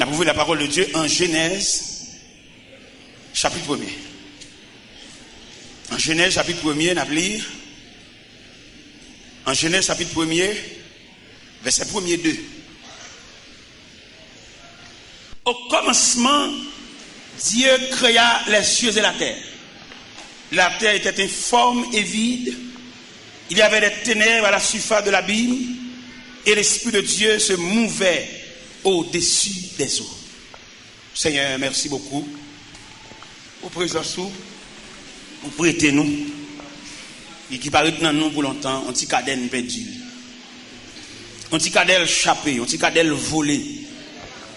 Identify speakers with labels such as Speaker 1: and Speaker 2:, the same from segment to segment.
Speaker 1: avons ouvert la parole de Dieu en Genèse, chapitre 1er. En Genèse, chapitre 1er, nous avons lu. En Genèse, chapitre 1er, verset 1er 2. Au commencement, Dieu créa les cieux et la terre. La terre était informe et vide. Il y avait des ténèbres à la surface de l'abîme. Et l'Esprit de Dieu se mouvait au-dessus des eaux. Seigneur, merci beaucoup. Au présence, vous prêtez-nous. Et qui paraît dans nous pour longtemps, on t'y cadène perdu. On t'y cadène chappé, on t'y cadène volé.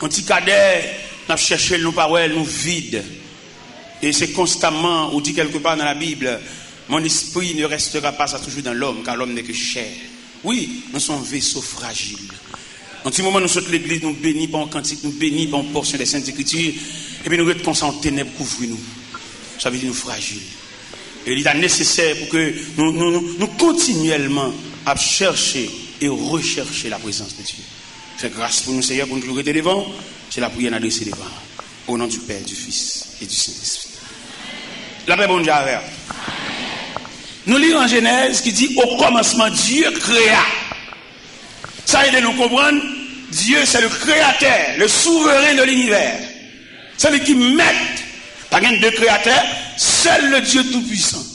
Speaker 1: On t'y cadène, on a cherché nos paroles, nous vides. Et c'est constamment, on dit quelque part dans la Bible, mon esprit ne restera pas ça toujours dans l'homme, car l'homme n'est que chair. Oui, nous sommes vaisseaux fragiles. En ce moment, nous sommes l'église, nous bénis par un cantique, nous bénis par une portion des Saintes Écritures, et puis nous restons en ténèbres, couvrir-nous. Ça veut dire nous fragiles. Et il est nécessaire pour que nous continuellement à chercher et rechercher la présence de Dieu. Fais grâce pour nous, Seigneur, pour nous toujours être devant. C'est la prière adressée devant. Au nom du Père, du Fils et du Saint-Esprit. La paix, bon Dieu, avec. Nous lisons en Genèse qui dit au commencement, Dieu créa. Ça aide à nous comprendre. Dieu, c'est le créateur, le souverain de l'univers. C'est lui qui met, pas de créateur, seul le Dieu Tout-Puissant.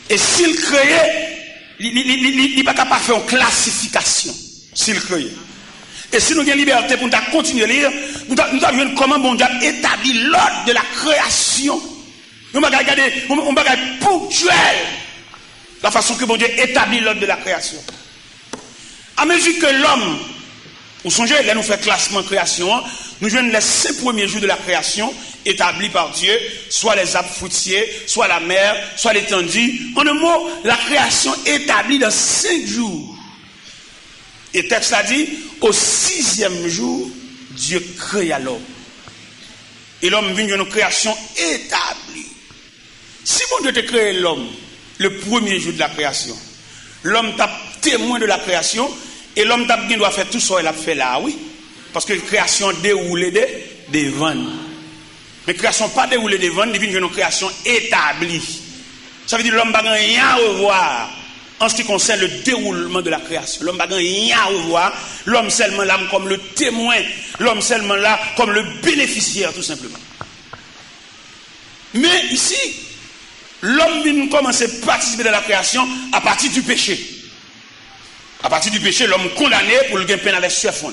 Speaker 1: Et s'il créait, il n'est pas capable de faire une classification. S'il créait. Et si nous avons la liberté pour nous continuer à lire, nous avons vu comment bon Dieu a établi l'ordre de la création. Nous avons regardé, on va regarder ponctuel la façon que bon Dieu établit l'ordre de la création. À mesure que l'homme, vous songez, là nous fait classement création, nous jouons les 5 premiers jours de la création établis par Dieu, soit les arbres fruitiers, soit la mer, soit l'étendue. En un mot, la création établie dans 5 jours. Et le texte a dit, au 6e jour, Dieu créa l'homme. Et l'homme vient d'une création établie. Si bon Dieu te crée l'homme, le premier jour de la création, l'homme t'a témoin de la création, et l'homme t'a bien doit faire tout ça, il a fait là, oui. Parce que la création déroule des vannes. Mais la création pas déroulée des vannes, il vient d'une création établie. Ça veut dire que l'homme n'a rien à revoir en ce qui concerne le déroulement de la création. L'homme n'a rien à revoir. L'homme seulement là comme le témoin. L'homme seulement là comme le bénéficiaire, tout simplement. Mais ici, l'homme vient commencer à participer de la création à partir du péché. À partir du péché, l'homme condamné pour le gain peine avec chef.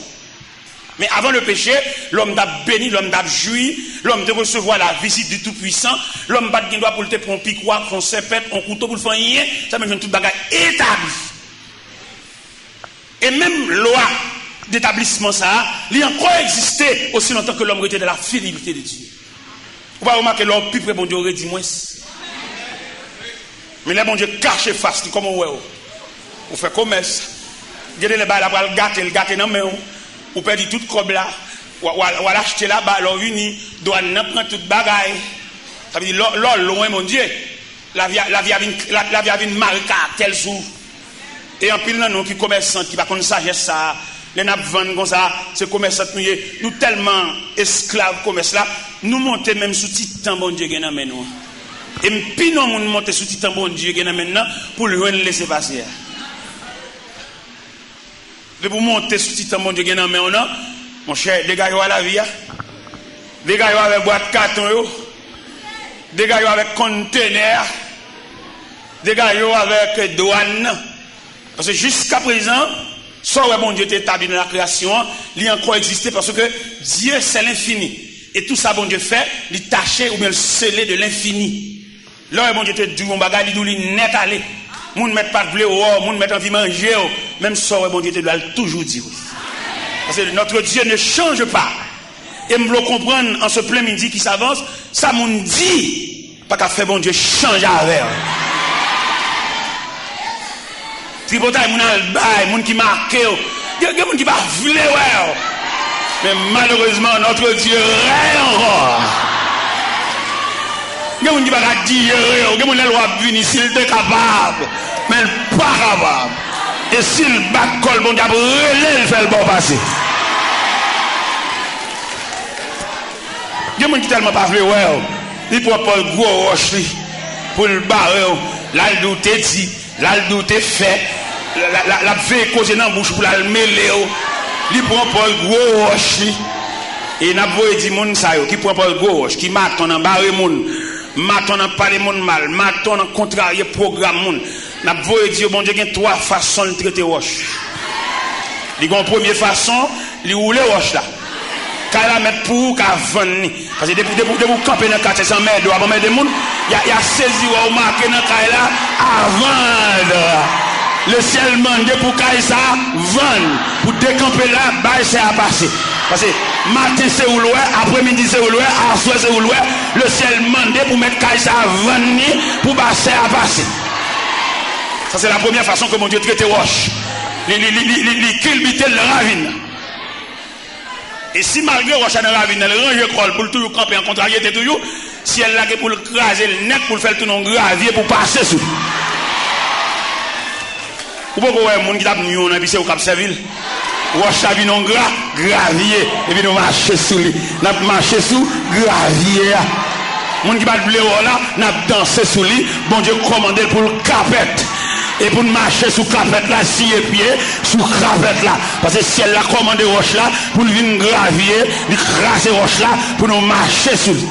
Speaker 1: Mais avant le péché, l'homme t'a béni, l'homme t'a joui, l'homme t'a recevoir la visite du Tout-Puissant, l'homme bat qui doit pour le prendre un piquoir, un serpent, un couteau pour le faire rien, ça me donne toute bagarre établie. Et même loi d'établissement ça, il a encore existé aussi longtemps que l'homme était de la fidélité de Dieu. Vous pouvez remarquer l'homme plus près bon Dieu aurait dit moins. Mais là bon Dieu cache face, comment on fait commerce. Dieu les balles après le gâter dans main. Ou perdre toute crobe là, ou l'acheter là-bas, l'on uni, douane prend toute bagaille. Ça veut dire, loin, mon Dieu, la vie a une marque tel jour. Et en pile, nous qui commerçants, qui va comme sagesse ça, les nappes vendent comme ça, ces commerçants, nous tellement esclaves commerce là, nous montons même sous titan, bon Dieu, nous. Et puis nous montons sous titan, bon Dieu, maintenant, pour le laisser passer. De pour monter sous titan mon Dieu mon cher, des gars à la vie, des gars avec boîte carton, des gars avec conteneur, des gars avec douane. Parce que jusqu'à présent, ça ouais, mon Dieu t'est établi dans la création, il a encore existé parce que Dieu c'est l'infini. Et tout ça, bon Dieu fait, il taché ou bien le scellé de l'infini. Là, bon Dieu te dit, mon bagage, il net aller. Moun met pas de blé ou moun met envie manger, même ça, bon Dieu te doit toujours dire. Parce que notre Dieu ne change pas. Et me le comprendre en ce plein midi qui s'avance, ça moun dit, pas qu'à faire bon Dieu change avec. Tripotaille, moun albay, moun qui marque, il y a moun qui va vouler, mais malheureusement, notre Dieu règne encore. Il y a moun qui va dire, il y a moun qui va venir s'il est capable, mais pas capable. Et s'il bat col, bon diable, relève, il fait le bon passer. gens qui tellement pas ouais, il prend pas le gros roche pour le barrer, là le doute dit, là le doute fait, la fait causer dans la bouche pour la mêler, il prend pas le gros roche. Et n'a pas dit moun sa yo qui prend pas le gros roche, qui maton en barrer moun, maton en parler moun mal, maton en contrarier programme moun. N'a pas dit bon Dieu il y a trois façons de traiter roche. Il y a une première façon, il roule roche là. Quand la mettre pour qu'à vendre. Parce que depuis vous camper dans 400 mètres avant mettre des moun, il y a saisi ou marqué dans caille là à vendre. Le ciel mande pour caille ça vendre pour décamper là, bah c'est à passer. Parce que matin c'est où loin, après-midi c'est où loin, à soir c'est où loin, le ciel mande pour mettre caille ça vendre pour passer à passer. Ça c'est la première façon que mon Dieu traite roche. Il culbute le ravine. Et si malgré roche dans la ravine, elle range école pour toujours camper en contrariété toujours, si elle l'a pour le craser le net pour le faire tout non gravier pour passer sous. Ou pas qu'on monde qui tape nous dans piscine au Cap Serville. Roche a vu non gravier et puis nous marcher sous lui. N'a marcher sous gravier. Monde qui va blé là, n'a danser sous lui. Bon Dieu commandé pour le capette. Et pour marcher sous capette là, si et pied, sous capette là. Parce que si elle a commandé roche là, pour venir gravier, il craser roche là, pour nous marcher sous lui.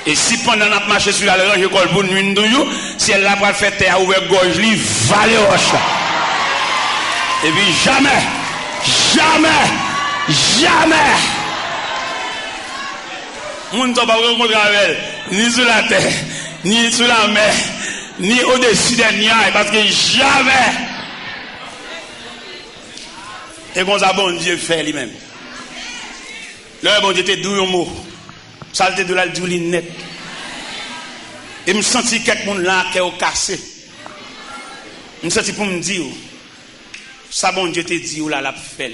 Speaker 1: Et si pendant notre marché sur la range école pour nous toujours, si elle n'a pas fait terre ouvert gorge, lui valer roche là. Et puis jamais, on ne peut pas rencontrer avec elle, ni sur la terre, ni sur la mer, ni au-dessus des nuages, parce que jamais. Et comme ça, bon Dieu fait lui-même. Là, bon Dieu te dit un mot. Saleté de la doulinette. Et je me sens quelqu'un là qui est cassé. Je me sens pour me dire, ça bon Dieu te dit ou là la fait.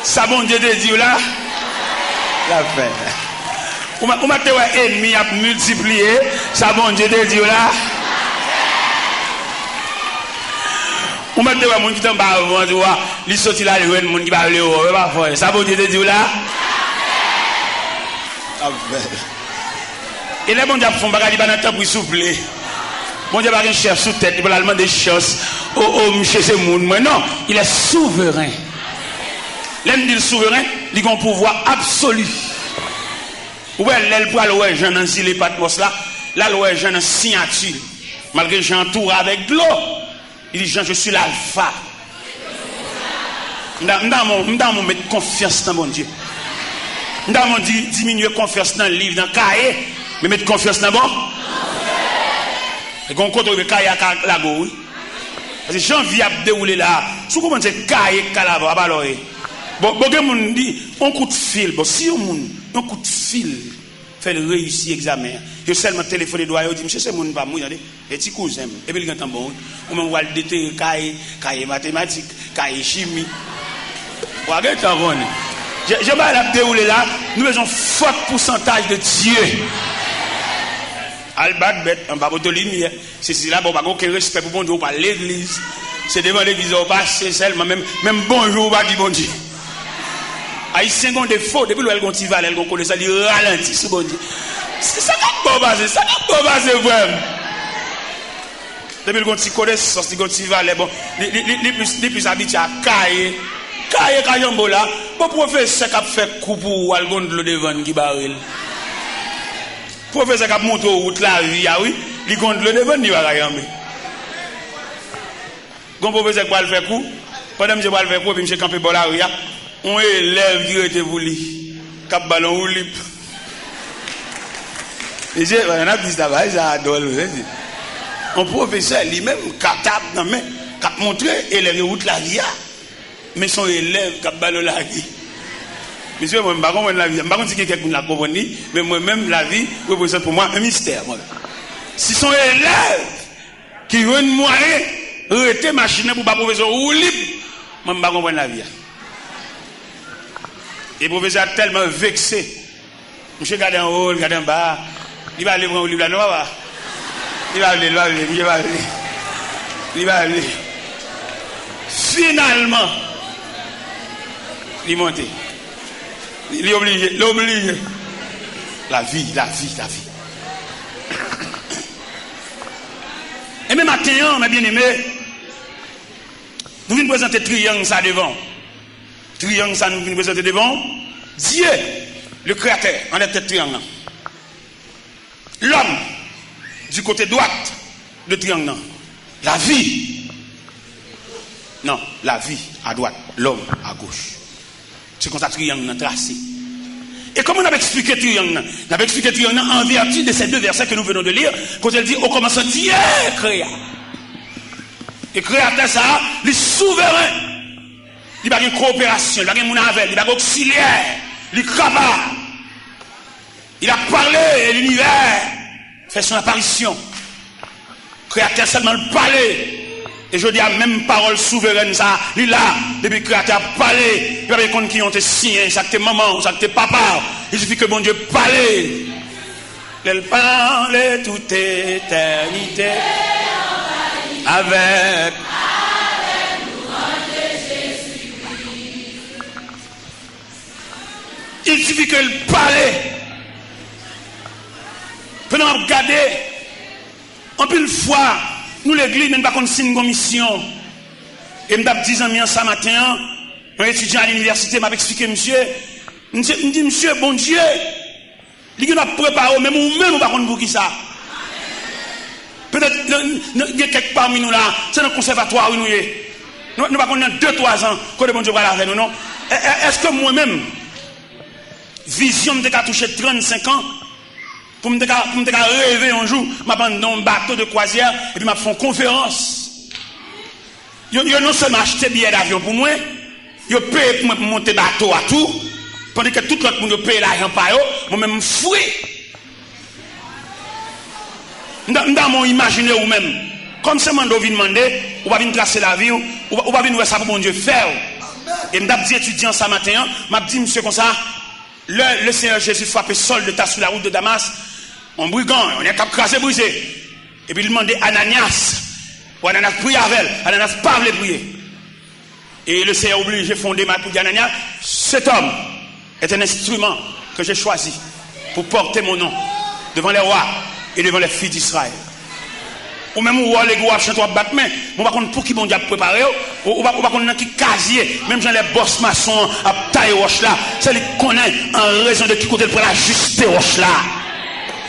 Speaker 1: Ça bon Dieu te dit ou là la fait. Ou m'a te ouais ennemi a multiplié, ça bon Dieu te dit ou là. Ou m'a te ouais moun qui t'en bas avant tu vois, li sorti là le moun qui va aller au pas faire. Ça bon Dieu te dit ou là. Et les bon Dieu font bagage pas dans temps pour souffler. Bon Dieu pas un chef sous tête, il va demander des choses au monsieur ce monde. Mais non, il est souverain. L'homme dit souverain, il a un pouvoir absolu. Ouais, elle pour aller Jean dans les patmos là, là le Jean dans signature. Malgré Jean entouré avec de l'eau, il dit Jean je suis l'alpha. M'dam mon mettre confiance dans mon Dieu. M'dam diminuer confiance dans le livre dans cahier, mais mettre confiance dans bon. Et qu'on compte le cahier à la go oui. Parce que janvier a déroulé là, sous comment c'est cahier calava à baloyer. Bon moun dit on coup de fil, bon si on coup de fil fait le réussir examen. Je seulement téléphoné doigt dit monsieur c'est mon pas moi regardez et petit cousin et puis il entend bon on m'a va déterrer cahier mathématiques, cahier chimie. Regardez ta bonne. Je vais la dérouler là, nous avons un fort pourcentage de Dieu. Albat bête en bas de lumière. C'est là bon pas aucun respect pour bon Dieu par l'église. C'est devant l'église au passé seulement même bonjour pas dit bon Dieu. Haïtien ont des faux depuis le gontival elle connaît ça il ralentit ce bon Dieu. C'est ça qui est basé, ça qui est basé vraiment. Depuis le gontival sorti gontival bon, les plus habitués à cailler kayambo là, bon professeur qui a fait coup pour algon de l'eau devant qui baril. Professeur qui a monté route la vie ah oui, il gonde le devant ni va kayambe. Gon professeur qui va le faire coup, pendant que je vais le faire coup puis monsieur campé bon la rue, on élève qui était pour lui, cap ballon ou lip. Et j'ai on a dit ça va ça adore. Un professeur lui-même capable non mais cap montrer élève route la vie. Mais son élève qui a ballon la vie. Monsieur, moi, je ne sais pas la vie. Je ne sais pas si quelqu'un l'a compris, mais moi-même, la vie représente pour moi un mystère. Moi. Si son élève qui veut une moyen, arrêter machine pour pas professeur ou libre, moi, je ne sais pas comprendre la vie. Et le professeur a tellement vexé. Monsieur, regardez en haut, regardez en bas. Il va aller prendre un livre là, non, va. Il va aller. Finalement, Il monte. Il est obligé. L'obligé. La vie. Et même matin, mes bien-aimés, nous venons présenter triangle ça devant. Triangle ça nous venons présenter devant. Dieu, le créateur, en tête triangle. L'homme, du côté droite de triangle. La vie. Non, la vie à droite, l'homme à gauche. C'est comme ça triangle tracé. Et comme on avait expliqué triangle, on avait expliqué triangle en vertu de ces deux versets que nous venons de lire, quand elle dit au commencement Dieu créa. Et créateur ça, il est souverain. Il n'y a pas de coopération, il n'y a pas de monnaie, il n'y a pas d'auxiliaire, il est capable. Il a parlé et l'univers fait son apparition. Créateur seulement le parler. Et je dis à même parole souveraine ça, il est là, depuis que créateur a parlé, il y avait des qui ont été signés, ça que maman, ça que papa, il suffit que bon Dieu parle. Elle parle toute éternité avec il suffit qu'elle parle. Pendant à regarder, en plus de fois, nous l'église, nous ne pouvons pas signer une commission. Et nous avons 10 ans ça matin, un étudiant à l'université m'a expliqué, monsieur, me dit, monsieur, bon Dieu, il a préparé, même ou même, nous ne pouvons pas pour qui ça. Peut-être, il y a quelques parmi nous là, c'est dans le conservatoire où nous sommes. Nous ne pouvons pas 2-3 ans, que le bon Dieu va la faire, nous, non? Est-ce que moi-même, vision de toucher 35 ans, pour me rêver un jour, je prends dans un bateau de croisière et puis je fais une conférence. Je non seulement acheté billet d'avion pour moi, je paye pour monter bateau à tout, pendant que tout l'autre monde paye l'argent par eux, moi-même je fouille. Dans mon imaginaire ou même, comme c'est mon vient demander, ou va venir tracer la vie, ou va venir voir ça pour mon Dieu faire. Et je me dis étudiant ce matin, je me dis monsieur comme ça, le Seigneur Jésus frappé sol de tas sur la route de Damas, un brigand, on est crasé, brisé. Et puis il demandait Ananias, ou Ananias prie avec elle, Ananias pas voulait prier. Et le Seigneur obligé de fonder ma pour dire Ananias, cet homme est un instrument que j'ai choisi pour porter mon nom devant les rois et devant les filles d'Israël. Ou même où les gars chantent à battre main, on va connaître pour qui bon Dieu a préparé, ou va connaître qui casier, même j'ai les boss maçons à taille roche là, c'est lui connaît en raison de qui côté pour la juste roche là.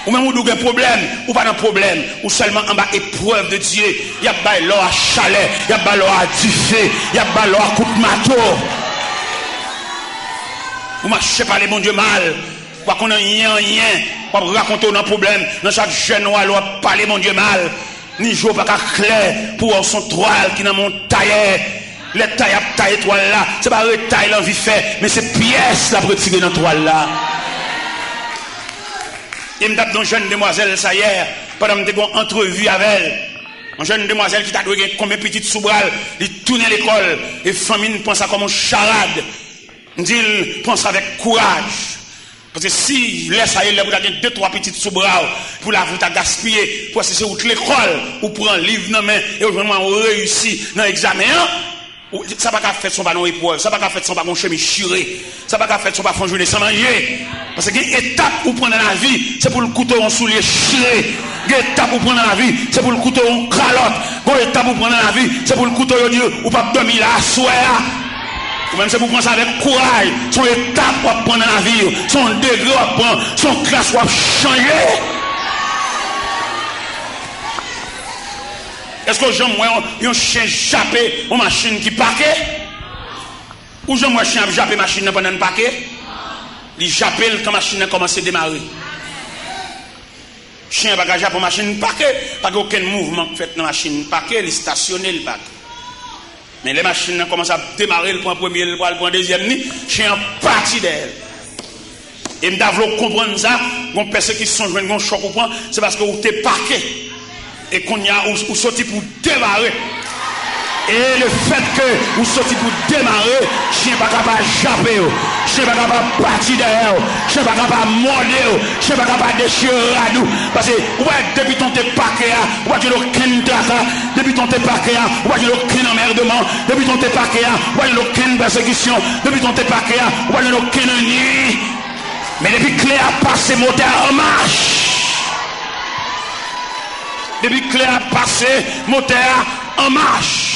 Speaker 1: Ou même où il y a un problème, ou pas de problème, ou seulement en bas épreuve de Dieu, il y a pas l'eau à chalet, il y a pas l'eau à duffé, il y a pas l'eau à coup de marteau. Ou marchez pas les bon Dieu mal, ou qu'on a rien, ou raconter un problème, dans chaque jeune ou alors parler mon Dieu mal. Ni jour pas clair pour son toile qui dans mon tailleur. Les tailles à tailler toile là, c'est pas retaille l'envie fait, mais c'est pièce la retirer dans toile là. Il me tape dans une jeune demoiselle ça hier, pendant que j'ai une entrevue avec elle. Une jeune demoiselle qui t'a donné combien de petites sous-bras, il tourne à l'école, et famille pense à comme une charade. Il dit, pense avec courage. Parce que si laisse aller, vous avez 2-3 petites sous-bras pour la vous gaspiller, pour c'est où l'école, ou prendre un livre dans main, et aujourd'hui on réussit dans l'examen, ça va pas faire son ballon épreuve, ça va pas faire son ballon chemise chiré, ça va pas faire son ballon journée sans manger. Parce que l'étape pour prendre dans la vie, c'est pour le couteau en soulier chiré. L'étape pour prendre dans la vie, c'est pour le couteau en calotte. L'étape pour prendre dans la vie, c'est pour le couteau en Dieu, ou pas dormir là, soir. Ou même c'est pour prendre ça avec courage. Son étape pour prendre dans la vie, son degré pour prendre, son classe pour changer. Est-ce que j'aime moi un chien jappé une machine qui paquet? Ou j'aime moi un chien jappé machine pendant un paquet? Il jappé quand la machine a commencé à démarrer. Chien bagage pour machine paquet, pas aucun mouvement fait dans la machine paquet, il stationné le paquet. Mais les machines commencent à démarrer, le point premier, le point deuxième, chien parti d'elle. Et je dois comprendre ça, quand personne qui sont joués un choc au point, c'est parce que vous êtes parqué. Et qu'on y a ou sorti pour démarrer. Et le fait que vous sortez pour démarrer, chien pas capable de japper, chien pas capable de partir derrière, chien pas capable de morder, chien pas capable de déchirer à nous. Parce que, ouais, depuis ton t'es paquet, on va dire aucun traca, depuis ton t'es paquet, on va dire aucun emmerdement, depuis ton t'es paquet, on va dire aucune persécution, depuis ton t'es paquet, on va dire aucune nuit. Mais depuis que Claire a passé, moteur en marche. Depuis que Claire a passé, moteur en marche.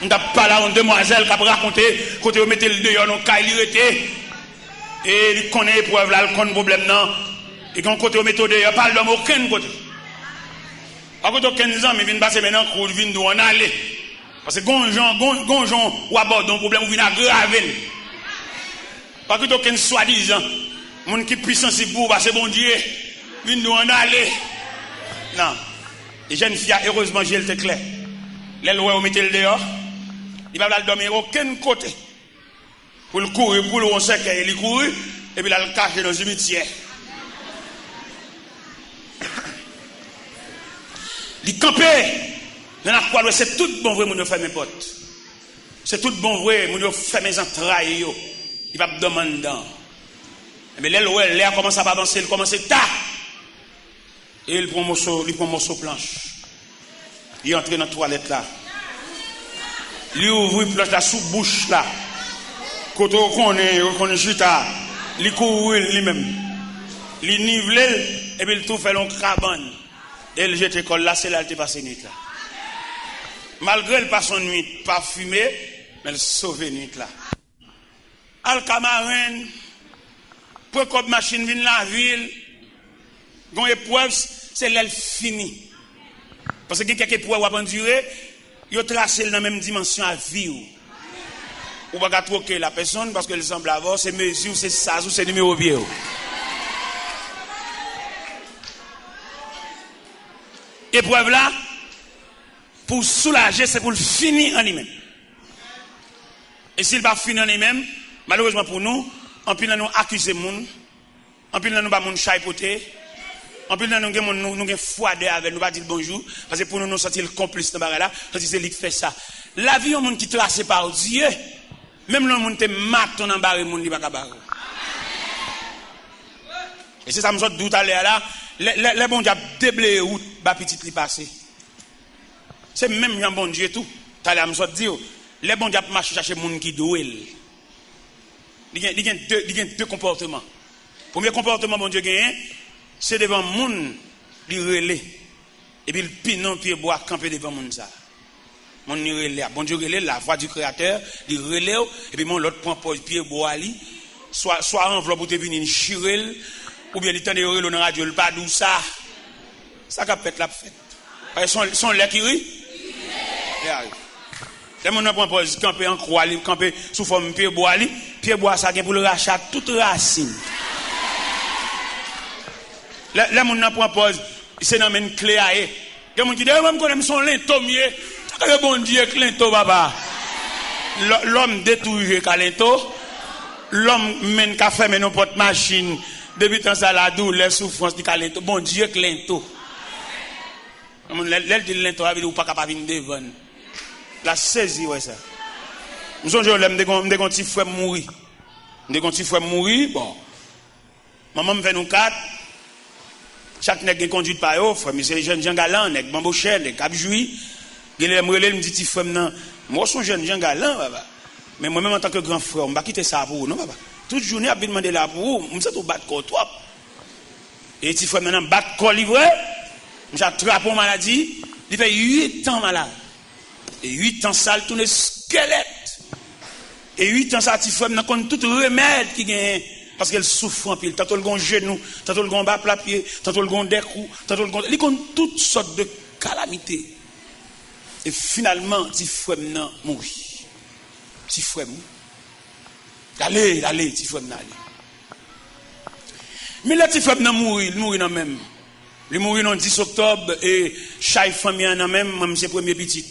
Speaker 1: On n'a pas là une demoiselle qui a raconté quand on mettait le dehors dans le cas il était et il connaît l'épreuve là, il connaît le problème non et quand on mettait dehors pas d'homme aucun côté. À côté de 15 ans mais vient passer maintenant qu'on vient d'où on aller parce que gonjon ou aborde un problème ou vient aggraver. Pas que aucun soi-disant monde qui puissant c'est pour parce que bon Dieu vient d'où on aller. Non. Les jeunes filles heureusement j'ai le clair. Les lois on mettait le dehors. Il va pas dormir aucun côté. Pour le courir, pour le on sait qu'il court, et puis il va le cacher dans le cimetière. Il campé. Dans la croix, c'est tout bon vrai, mon frère, mes potes. C'est tout bon vrai, mon frère, mes entrailles. Il va me demander. Mais l'air commence à avancer, il commence à tard. Et il prend un morceau planche. Il entre dans la toilette là. Il ouvre une planche là sous bouche là. Quand on est juste là, il court lui-même. Il nivelle et puis il tout fait long crabane. Et il jette l'école là, c'est là qu'il passe nuit là. Malgré le passe son nuit parfumé, mais il sauve nuit là. Alcamarin, pour que machine vienne la ville, quand épreuve, c'est l'elle fini. Parce que quelques épreuves à endurer, ils tracé dans la même dimension à vivre. Ou pas troquer la personne parce qu'elle semble avoir ses mesures, ses sas ou ses numéros vieux. Épreuve là, pour soulager, c'est pour le finir en lui-même. Et s'il va finir en lui-même, malheureusement pour nous, en plus nous accuser moun, en plus nous pas moun chaipoter, en plus nous avons froidé avec nous pas dire bonjour parce que pour nous sentir le complice dans bagarre là, parce que c'est lui qui fait ça. La vie un monde qui tracé par Dieu, même le monde te maton dans barre monde pas capable. Et c'est ça me sort tout à l'heure là, les bon Dieu déblayé route ba petit li passer. C'est même un bon Dieu tout. Tout à l'heure me sort dire, les bon Dieu marcher chercher monde qui doué. Il y a deux comportements. Premier comportement bon Dieu gagne, c'est devant moun li relé et puis le pinon pied bois camper devant moun ça. Mon ni relé, bon Dieu relé la voix du créateur, li relé et puis mon l'autre prend pied bois li soit enveloppe pour te venir chirel ou bien il tend de relé dans radio le pas d'où ça. Ça qu'a fait la fête. Parce que son lait qui rit. Les gens prend pause camper en croix, camper sous forme pied bois ça gain pour le rachat toute racine. Les gens prend pause, c'est dans une clé à eux. Les gens qui disent même connaît son lento mieux. Le bon Dieu lento papa. L'homme détruit lento. L'homme mène café mais non porte machine. Depuis tant ça la douleur, souffrance du lento. Bon Dieu lento. L'aile dit lento avec ou pas capable de devant. La saisie ouais ça. Nous sommes l'aime de gon petit frère mourir. De gon petit frère mourir bon. Maman me fait nous quatre. Chaque nèg conduit par eux, frère, mais c'est les jeunes gens galants, nèg bamboucher, nèg capjoui. Il aime relé me dit petit frère nan, moi son jeune gens galants papa. Mais moi même en tant que grand frère, on va quitter ça pour non papa. Toute journée a demander là pour vous, me c'est tout battre corps toi. Et petit frère maintenant battre corps livré, j'ai attrapé maladie, il fait 8 ans malade. Et 8 ans ça tourne squelette. Et 8 ans ça petit frère nan connaît tout remède qui gagne. Parce qu'elle souffre en pile. Tantôt le gon genou, tantôt le gon bas plat pied, tantôt le gon décou, tantôt le gon. Il compte toutes sortes de calamités. Et finalement, petit frère nan mourit. Petit frère mourit. Allez, petit frère nan allez. Mais le petit frère nan mourit, il mourit nan même. Il mourit le 10 octobre et chaque famille nan même c'est premier petit.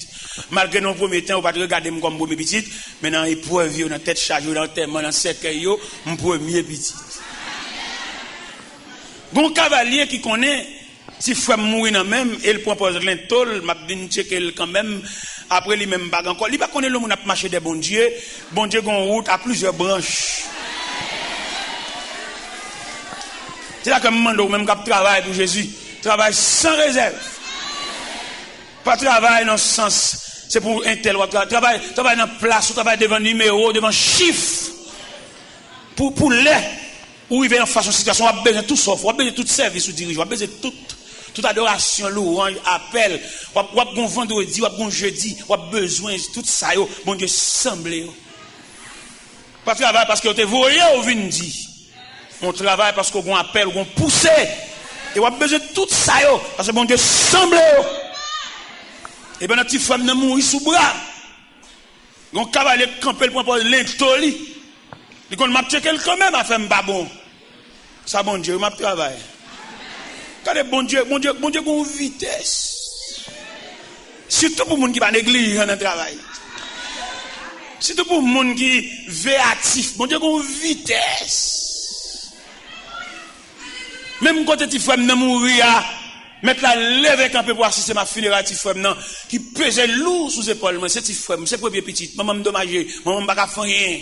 Speaker 1: Malgré nos premiers temps, on va pas regarder comme premier petit, mais dans l'épreuve, dans tête chargée, dans terre, dans cercueil, mon premier petit. Bon cavalier qui connaît, Si frère mourir dans même, il propose l'intol, m'a dit checker quand même, après lui même pas encore. Il pas connaît l'homme, on a marché des bon Dieu gon route à plusieurs branches. C'est là que je demande même qui travaille pour Jésus, travaille sans réserve. Pas travail dans ce sens, c'est pour un tel, travail dans place, travail devant numéro, devant chiffre. Pour les, où il vient en face de situation, on a besoin de tout sauf, on a besoin de tout service ou dirigeant, on a besoin de toute adoration, louange, appel, on a besoin de vendredi, on a besoin de jeudi, on a besoin de tout ça, bon Dieu, semblé. Pas travail parce que vous êtes voyé ou venu dire. On travaille parce qu'on appelle, on pousse. Et on a besoin de tout ça, parce que bon Dieu, semblé. Et bien, notre petit femme ne mourit sous bras. On cavalier camper le point pour l'intoli. Il dit, m'a checké quand même à faire un bon. Ça, bon Dieu, m'a travaillé. Regardez, bon Dieu, une vitesse. Surtout pour les gens qui va négliger dans le travail. Surtout pour les gens qui véatifs. Bon Dieu, une vitesse. Même quand tu femme ne mourir, mettre la lèvre un peu pour assister ma funéraille, petit frère, non, qui pesait lourd sous épaules, moi, c'est petit frère, c'est premier petit, maman me dommagé, maman m'a pas fait rien.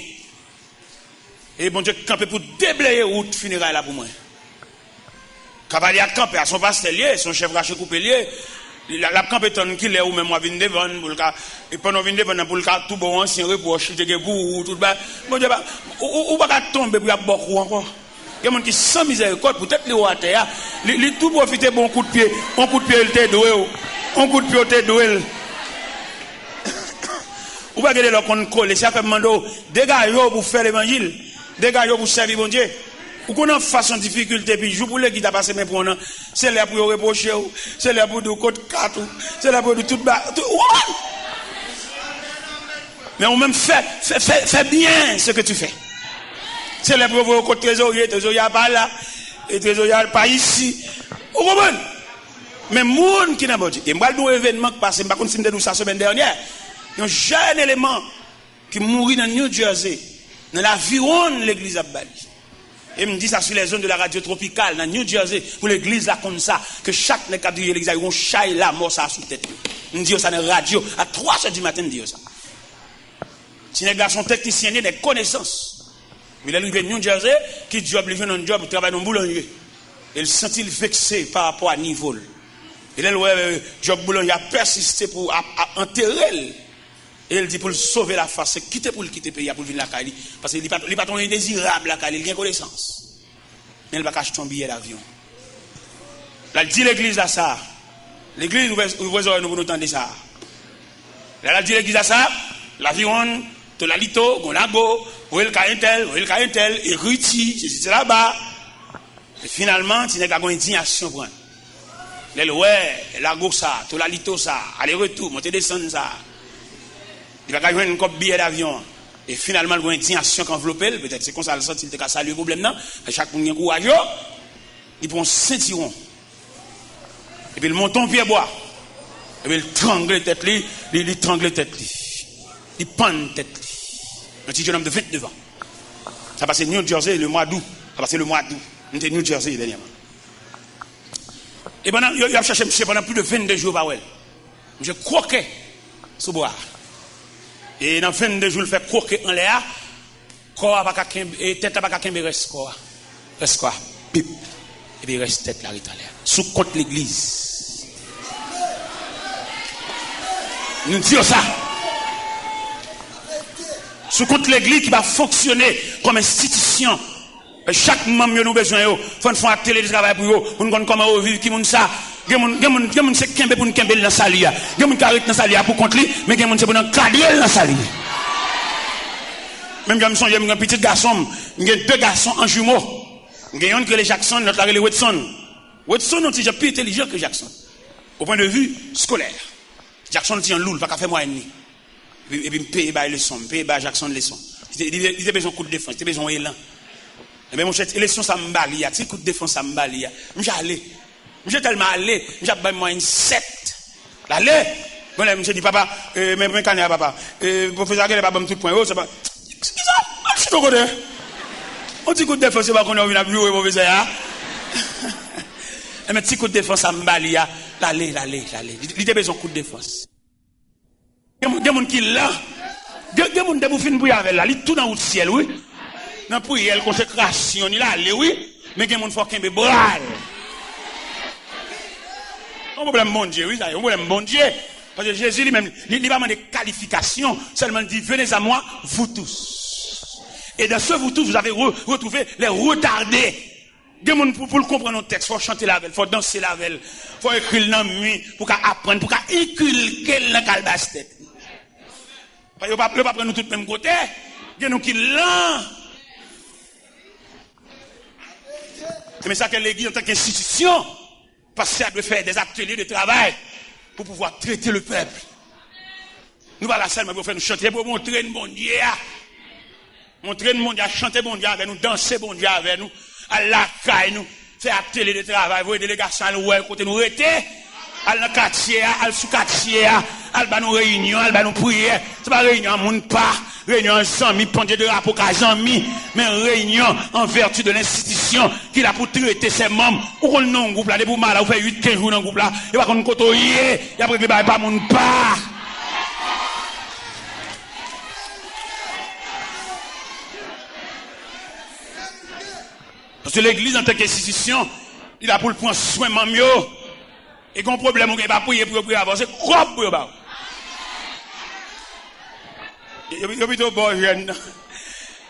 Speaker 1: Et bon Dieu, campé pour déblayer route funéraille là pour moi. Cavalier a campé à son pasteur lié, son chef raché coupé lié, la campé tonne qu'il est ou même moi vinn devant pour le cas, et pendant vinn devant pour le cas tout bon ancien reproche, il était pour tout bas. Bon Dieu, ou pas tomber pour y avoir beaucoup encore. Il y a des gens qui sans miséricorde, peut-être les rois à terre, ils tout profiter bon coup de pied, il t'est doué, un coup de pied, il t'est doué. Ou pas regarder leur compte coller, c'est à faire demander, dégagez pour faire l'évangile, dégagez pour servir bon Dieu. Ou qu'on a face en difficulté, puis joue pour les qui t'a passé mes points, c'est là pour reprocher, c'est là pour du code 4, c'est là pour du tout bas. Mais on même fait bien ce que tu fais. C'est là pour voir le trésorier pas là, et trésorier pas ici. Vous comprenez? Mais monde qui n'a pas dit, et moi, le événement qui passe, je ne sais pas si nous ça semaine dernière, il y a un jeune élément qui mourit dans New Jersey, dans l'aviron de l'église à Bali. Et me dit ça sur les zones de la radio tropicale, dans New Jersey, pour l'église là comme ça, que chaque nez qui a dit l'église, ils vont chailler la mort ça sous tête. Me dit ça dans la radio, à 3h du matin, me dit ça. Si les gars sont techniciens, des connaissances. Mais là, il vient de New Jersey, qui job, il vient dans un job, il travaille dans un boulanger. Il se sent vexé par rapport à niveau. Et là, le job boulanger a persisté pour enterrer. Et il dit pour le sauver la face, c'est quitter pour le quitter le pays, pour venir la Cali. Parce qu'il n'est pas indésirable la Cali, il a connaissance. Mais il va acheter un billet d'avion. Là, il dit l'église là ça. L'église, vous voyez, nous entendons ça. Là, il dit l'église là ça, l'avion, de la lito, gonago, où il y a un tel, et Ruti, c'est là-bas. Et finalement, il n'y a pas d'indignation pour lui. La go ça, de la lito ça, aller-retour, monter descendre ça. Il va gagner un billet d'avion. Et finalement, il y a une indignation qui enveloppe. Peut-être c'est comme ça, il a salué le problème. Chaque monde a un courage. Il prend un ceinturon. Et puis il monte en pied bois. Et puis il trangle tête. Il trangle tête. Il pend tête. Un petit jeune homme de 29 ans. Ça passe New Jersey le mois d'août. Ça passe le mois d'août. On était New Jersey dernièrement. Et pendant, il a cherché monsieur pendant plus de 22 jours par elle. Je croquais sous bois. Et dans 22 jours, il fait croquer en l'air. Corps pas qu'à et tête pas qu'à reste quoi. Reste quoi? Pip. Et puis reste tête là, en l'air. Sous contre l'église. Nous disons ça. Sous contre l'église qui va fonctionner comme institution. Chaque membre nous besoin yo, faut faire un télétravail pour eux, pour nous comment vivre qui moun ça. Gen c'est kembe pour nous kembe dans salia. Gen carré dans salia pour contre lui, mais gen c'est pour nous cadrer dans salia. Même j'aime songe un petit garçon, j'ai deux garçons en jumeaux. Gen un que les Jackson, l'autre les Watson. Watson on est plus intelligent que Jackson au point de vue scolaire. Jackson est un loul, pas qu'à faire moi ennemi. Et puis me payer ba leçon, me payer ba Jackson leçon. Il a besoin de coup de défense, il a besoin d'élan. Et bien, mon cher, élection, ça me balie, tu sais, coup de défense, ça me balie. Je allé. Je tellement allé, j'ai pas moi une 7. Allez. Bon, là, monsieur dit, papa, mais quand papa, professeur, quel est pas bon tout point, c'est pas. C'est qui ça? Je suis au on dit coup de défense, c'est pas qu'on a vu la plus haut, professeur. Et mes petits coups de défense à m'bali, l'aller. Il était besoin de coup de défense. Il y a des gens qui là. Il y a des gens qui fin pour avec là, il tout dans le ciel, oui. Dans prière, consécration, il allé, oui. Mais il y a des gens qui font bral. Un problème bon Dieu, oui, ça, un problème bon Dieu. Parce que Jésus lui-même, il n'a pas de qualification, seulement il dit, venez à moi, vous tous. Et dans ce vous tous, vous avez retrouvé les retardés. Des gens pour le comprendre nos textes, il faut chanter la veille, il faut danser la veille, il faut écrire dans la nuit, pour apprendre, pour inculquer dans la calebasse tête. Parce que ne pas prendre nous tous le même côté. Il y a nous qui l'ont. C'est ça que l'Église en tant qu'institution, parce qu'elle doit faire des ateliers de travail pour pouvoir traiter le peuple. Nous voilà seulement pour faire nous chanter, pour montrer le bon Dieu. Montrer le bon Dieu, chanter bon Dieu avec nous, danser bon Dieu avec nous, à la caille nous, faire atelier de travail, voir des délégations à nous, côté nous rester, à le quartier, à le sous-quartier, à le nous réunion, à nous prière. C'est pas réunion à moun pas, réunion en amis, pendant de rapport qu'à amis, mais réunion en vertu de l'institution qui a pour traiter ses membres. Ou qu'on non groupe là, des pour mal, ou fait 8-15 jours dans le groupe là, et pas qu'on côtoyer, et après pas moun pas. Parce que l'église en tant qu'institution, il a pour le prendre soin de mieux. Et qu'on problème, on ne peut pas prier pour avancer, quoi pour eux? Il y a plutôt bon jeune.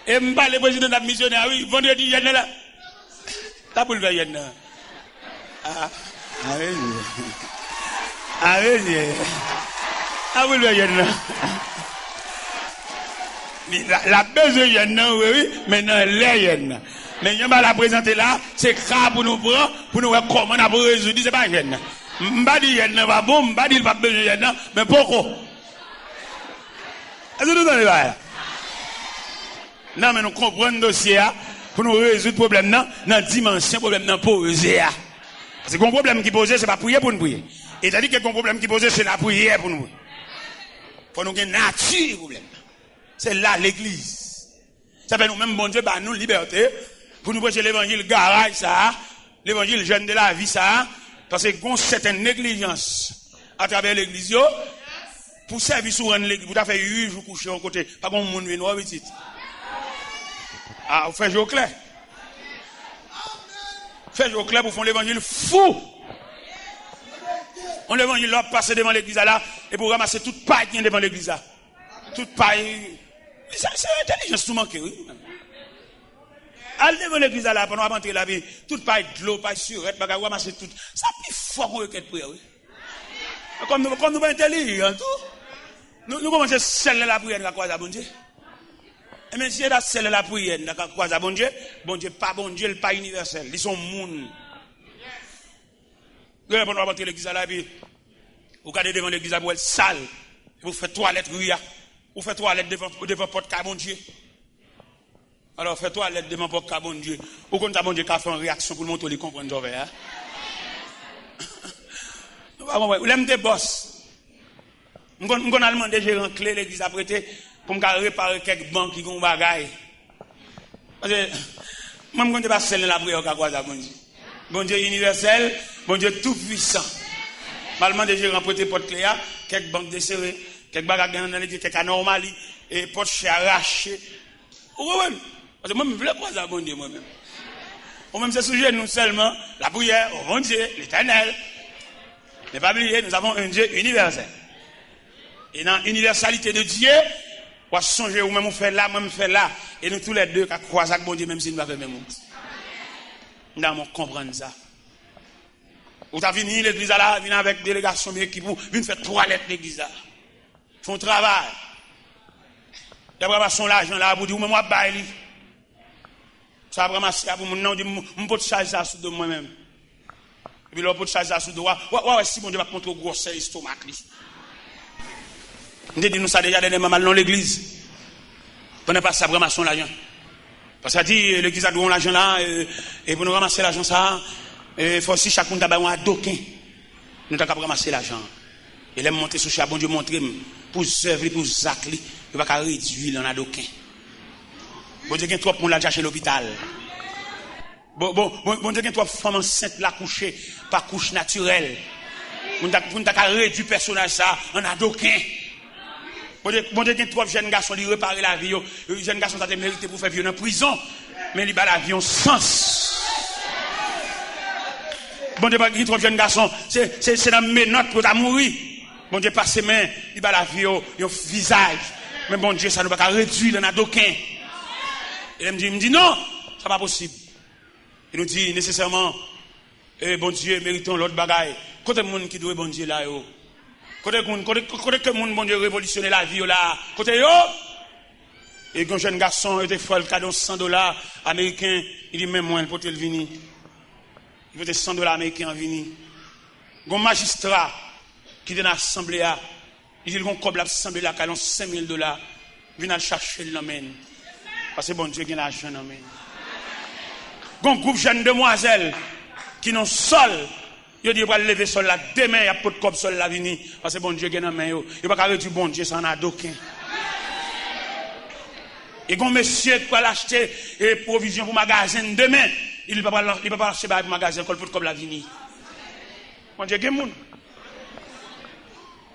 Speaker 1: Et je parle le président de la missionnaire, oui, vendredi, jeune là. T'as pour le faire jeune. Ah oui. Ah pour le faire jeune. La besoin jeune, oui, mais non, les jeunes. Mais il y a la présenter là, c'est grave pour nous prendre, pour nous voir comment on a résoudre, c'est pas jeune. M'ba dit jeune pas bon, m'ba dit pas besoin jeune, mais pourquoi? Est-ce que nous allons voir? Non, mais nous comprenons le dossier pour nous résoudre le problème dans la dimension problème dans posé. Parce que le problème qui pose, c'est pas prier pour nous prier. Et t'as dit que le problème qui pose, c'est la prière pour nous. Pour nous gagner nature problème. C'est là l'église. Ça fait nous-mêmes, bon Dieu, bah nous liberté. Pour nous prêcher l'évangile garage, ça. L'évangile jeune de la vie, ça. Parce que qu'on certaine négligence à travers l'église, pour servir sur l'église, vous avez fait 8 jours coucher au côté. Pas comme mon noir petit. Ah, vous faites jour clair. Faites jour clair pour faire l'évangile fou. On l'évangile là, passer devant l'église là, et pour ramasser toute paille qui est devant l'église là. Toute paille. C'est intelligence tout manqué, oui. Allez devant l'église là, pendant qu'on rentrer la vie, toute paille de l'eau, paille surette, bagarre, ramasser tout. Ça plus fort pour requête prière, oui. Comme nous sommes intelligents, tout. Nous commençons à sceller la prière, à quoi ça, bon Dieu? Et même si on scellé la prière, à quoi ça, bon Dieu, pas bon Dieu, le pas universel. Ils sont moun. Vous pendant rentrer l'église là, puis vous regardez devant l'église là, vous êtes sale. Vous faites toilette, oui, vous faites toilette devant porte car bon Dieu. Alors, faites toilette devant porte car bon Dieu. Vous comptez bon Dieu qui a fait une réaction pour le montrer, les comprendre, hein? Vous l'aimez des boss. Je vais demander gérant clé l'église à prêter pour me réparer quelques banques qui ont bagaille. Parce que moi, je ne vais pas sceller la prière à quoi ça, bon Dieu. Bon Dieu universel, bon Dieu tout puissant. Je vais demander gérant prêter porte clé, quelques banques desserrées, quelques bagages dans l'église, quelques anomalies, et porte chez arraché. Parce que moi, je ne veux pas ça, bon Dieu, moi-même. Moi-même, c'est sujet, nous seulement, la prière, au bon Dieu, l'éternel. Ne pas oublier, nous avons un Dieu universel. Et dans l'universalité de Dieu, on va songer ou même on fait là, même fait là. Et nous tous les deux, qui croisent avec bon Dieu, même si nous ne faisons pas même chose. Nous devons comprendre ça. Vous avez venu l'église là, venez avec délégation de l'équipe, venez faire toilette l'église là. Font travail. D'après son l'argent là, vous dites, moi, baille. Ça va ramasser pour mon nom, je peux charger ça sous de moi-même. Et puis là, on peut charger ça sous de moi. Ouais, si mon Dieu va contre gros estomac. On dit nous ça déjà dernièrement mal dans l'église. On n'est pas ça pour ramasser l'argent. Parce que dit l'église a donné l'argent là, et pour nous ramasser l'argent ça, il faut aussi chacun d'abord un doquin. Nous avons ramasser l'argent. Et là, monter sur chaque bon Dieu montrer pour servir, pour zacler, il va réduire dans la doquin. Bon Dieu, il y a trop de monde là chez l'hôpital. Bon Dieu, trois femmes enceintes la coucher par couche naturelle. On t'a réduit du personnage ça en adoquin. Bon Dieu, trois jeunes garçons qui réparer la vie. Les jeunes garçons ont mérité pour faire vivre en prison. Mais ils bat la vie en sens. Bon Dieu, trois jeunes garçons, c'est dans mes notes pour mourir. Bon Dieu, passe ses mains, il bat la vie au visage. Mais bon Dieu, ça ne va pas réduire dans adoquin. Il me dit non, ça n'est pas possible. Il nous dit nécessairement, bon Dieu, méritons l'autre bagaille. Côté monde qui doit bon Dieu là, côté que monde bon Dieu révolutionner la vie là, côté yo. Et quand un jeune garçon était folle, cadeau $100 américains, il dit même moi, il peut le venir. Il peut $100 américains en venir. Un magistrat qui est dans l'assemblée, il dit qu'on coble l'assemblée là, cadeau $5,000, il vient chercher l'amène. Parce que bon Dieu, il y a l'argent dans main. Un groupe de jeunes demoiselles qui n'ont sol, ils disent qu'ils vont lever sol là, demain, il y a pas de cop sol là, vini. Parce que bon Dieu, il y a dans main. Il ne va pas réduire bon Dieu, ça n'a d'aucun. Et quand monsieur qui va l'acheter et provision pour magasin demain, il ne va pas acheter pour magasin, pour comme la vini. Bon Dieu, il y a monde.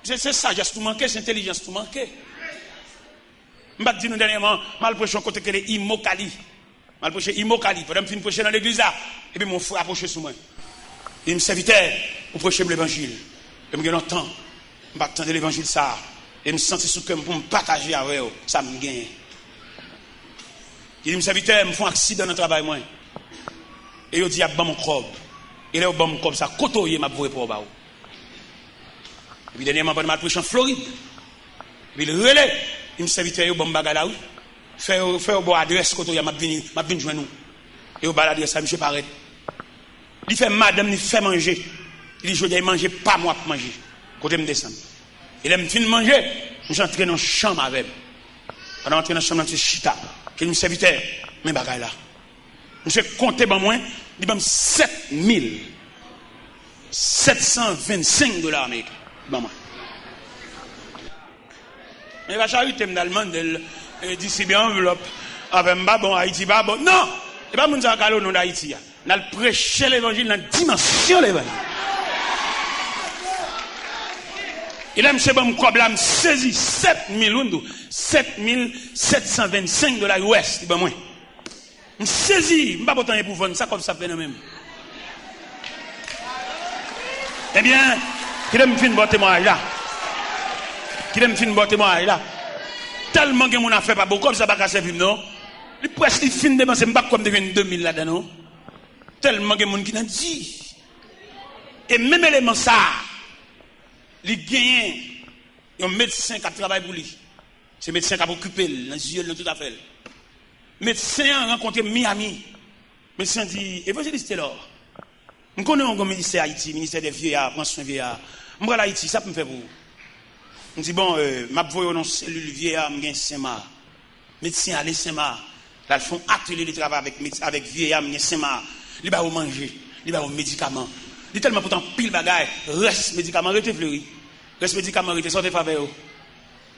Speaker 1: C'est sagesse tout manqué, c'est intelligence tout manqué. Je vais dire dernièrement, mal prêché côté que les Imokali. Mal prêché Imokali. Pendant que je prêcher dans l'église là, et puis mon frère a prêché sur moi. Il me servitait pour prêcher l'évangile. Et je me longtemps, je vais attendre l'évangile ça. Et je me sentais sous cœur pour me partager avec eux. Ça me gagne. Il me servitait, je me fais un accident dans le travail. Moi. Et il dit, il y a mon corps. Et là, il y a mon corps, ça côtoyer ma voix pour eux. Et puis dernièrement, je vais prêcher en Floride. Et puis le relais. Il me servitait au bon bagage là, oui. Faire au bon adresse, quand il m'a venu joindre nous. Et au bas l'adresse, monsieur paraît. Il fait madame, il fait manger. Il dit, je vais manger, pas moi pour manger. Quand il me descend. Et là, il me fin de manger, je suis entré dans la chambre avec. Pendant entrer dans la chambre, je suis chita. Il me servitait, mes bagages là. Je suis compté, ben moi, il m'a $7,725 américains. Ben moi. Mais la charité me demande distribuer enveloppe avec bon Haïti pas bon non et pas mon ça calo non d'Haïti n'a prêcher l'évangile dans dimension l'évangile il aime c'est bon comme là me saisi $7,725 US ben moi me saisi me pas pourtant pour vendre ça comme ça fait même eh bien il aime fin bon témoignage là qui aime fin bon témoignage là tellement que mon affaire pas beaucoup comme ça pas casser vivre non il presque fin dépenser pas comme devient 2000 là-dedans non tellement que mon qui n'a dit et même élément ça il gagne un médecin qui travaille pour lui c'est médecin qui a occupé dans yeux dans tout à fait médecin a rencontré Miami médecin dit évangéliste là on connaît un ministère Haïti ministère des vieillards prend soin vieillards moi là Haïti ça peut me faire pour on dit bon m'a voyé dans cellule vieillard m'gain Saint-Marc médecin aller Saint-Marc là ils font atelier de travail avec vieillard m'gain Saint-Marc il va manger il va médicaments il tellement pourtant pile bagaille reste médicament rete fleuri reste médicament rete sortez faveur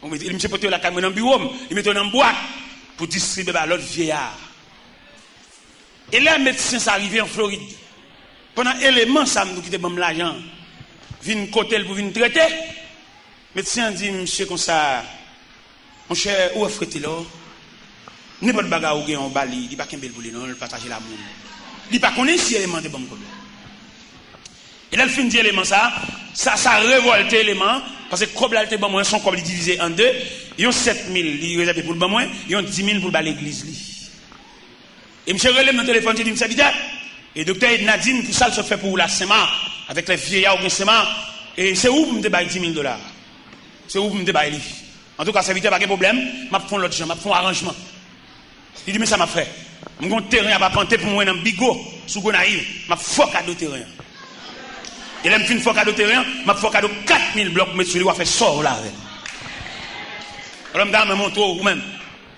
Speaker 1: il me porter la caméra dans bureau il mettait dans boîte pour distribuer à l'autre vieillard et là médecin ça arrivé en Floride pendant élément ça nous quitter bon l'argent vinn côté pour venir traiter médecin dit monsieur comme ça mon cher où est-ce là n'importe bagarre ou gain en bali il pas qu'un bel boulot non il partager l'amour il pas connaît si élément de bon problème et là il fin dit élément ça révolte élément parce que comme là était bon moins son comme il divisé en deux ils ont 7000 il réservé pour le bon moins ils ont 10,000 pour l'église li et monsieur relève dans téléphone dit monsieur Vidal et docteur Nadine pour ça se fait pour la Saint-Marc avec les vieillards au Saint-Marc et c'est où vous me débaillez $10,000 c'est où vous me débaillez en tout cas serviteur pas de problème m'a font l'autre gens m'a font arrangement il dit mais ça m'a fait mon terrain a pas planté pour moi dans bigot sous Gonaïve m'a fait cadeau terrain et là me fin fait cadeau terrain m'a fait cadeau 4000 blocs monsieur lui a fait sort là alors dans mon tour ou même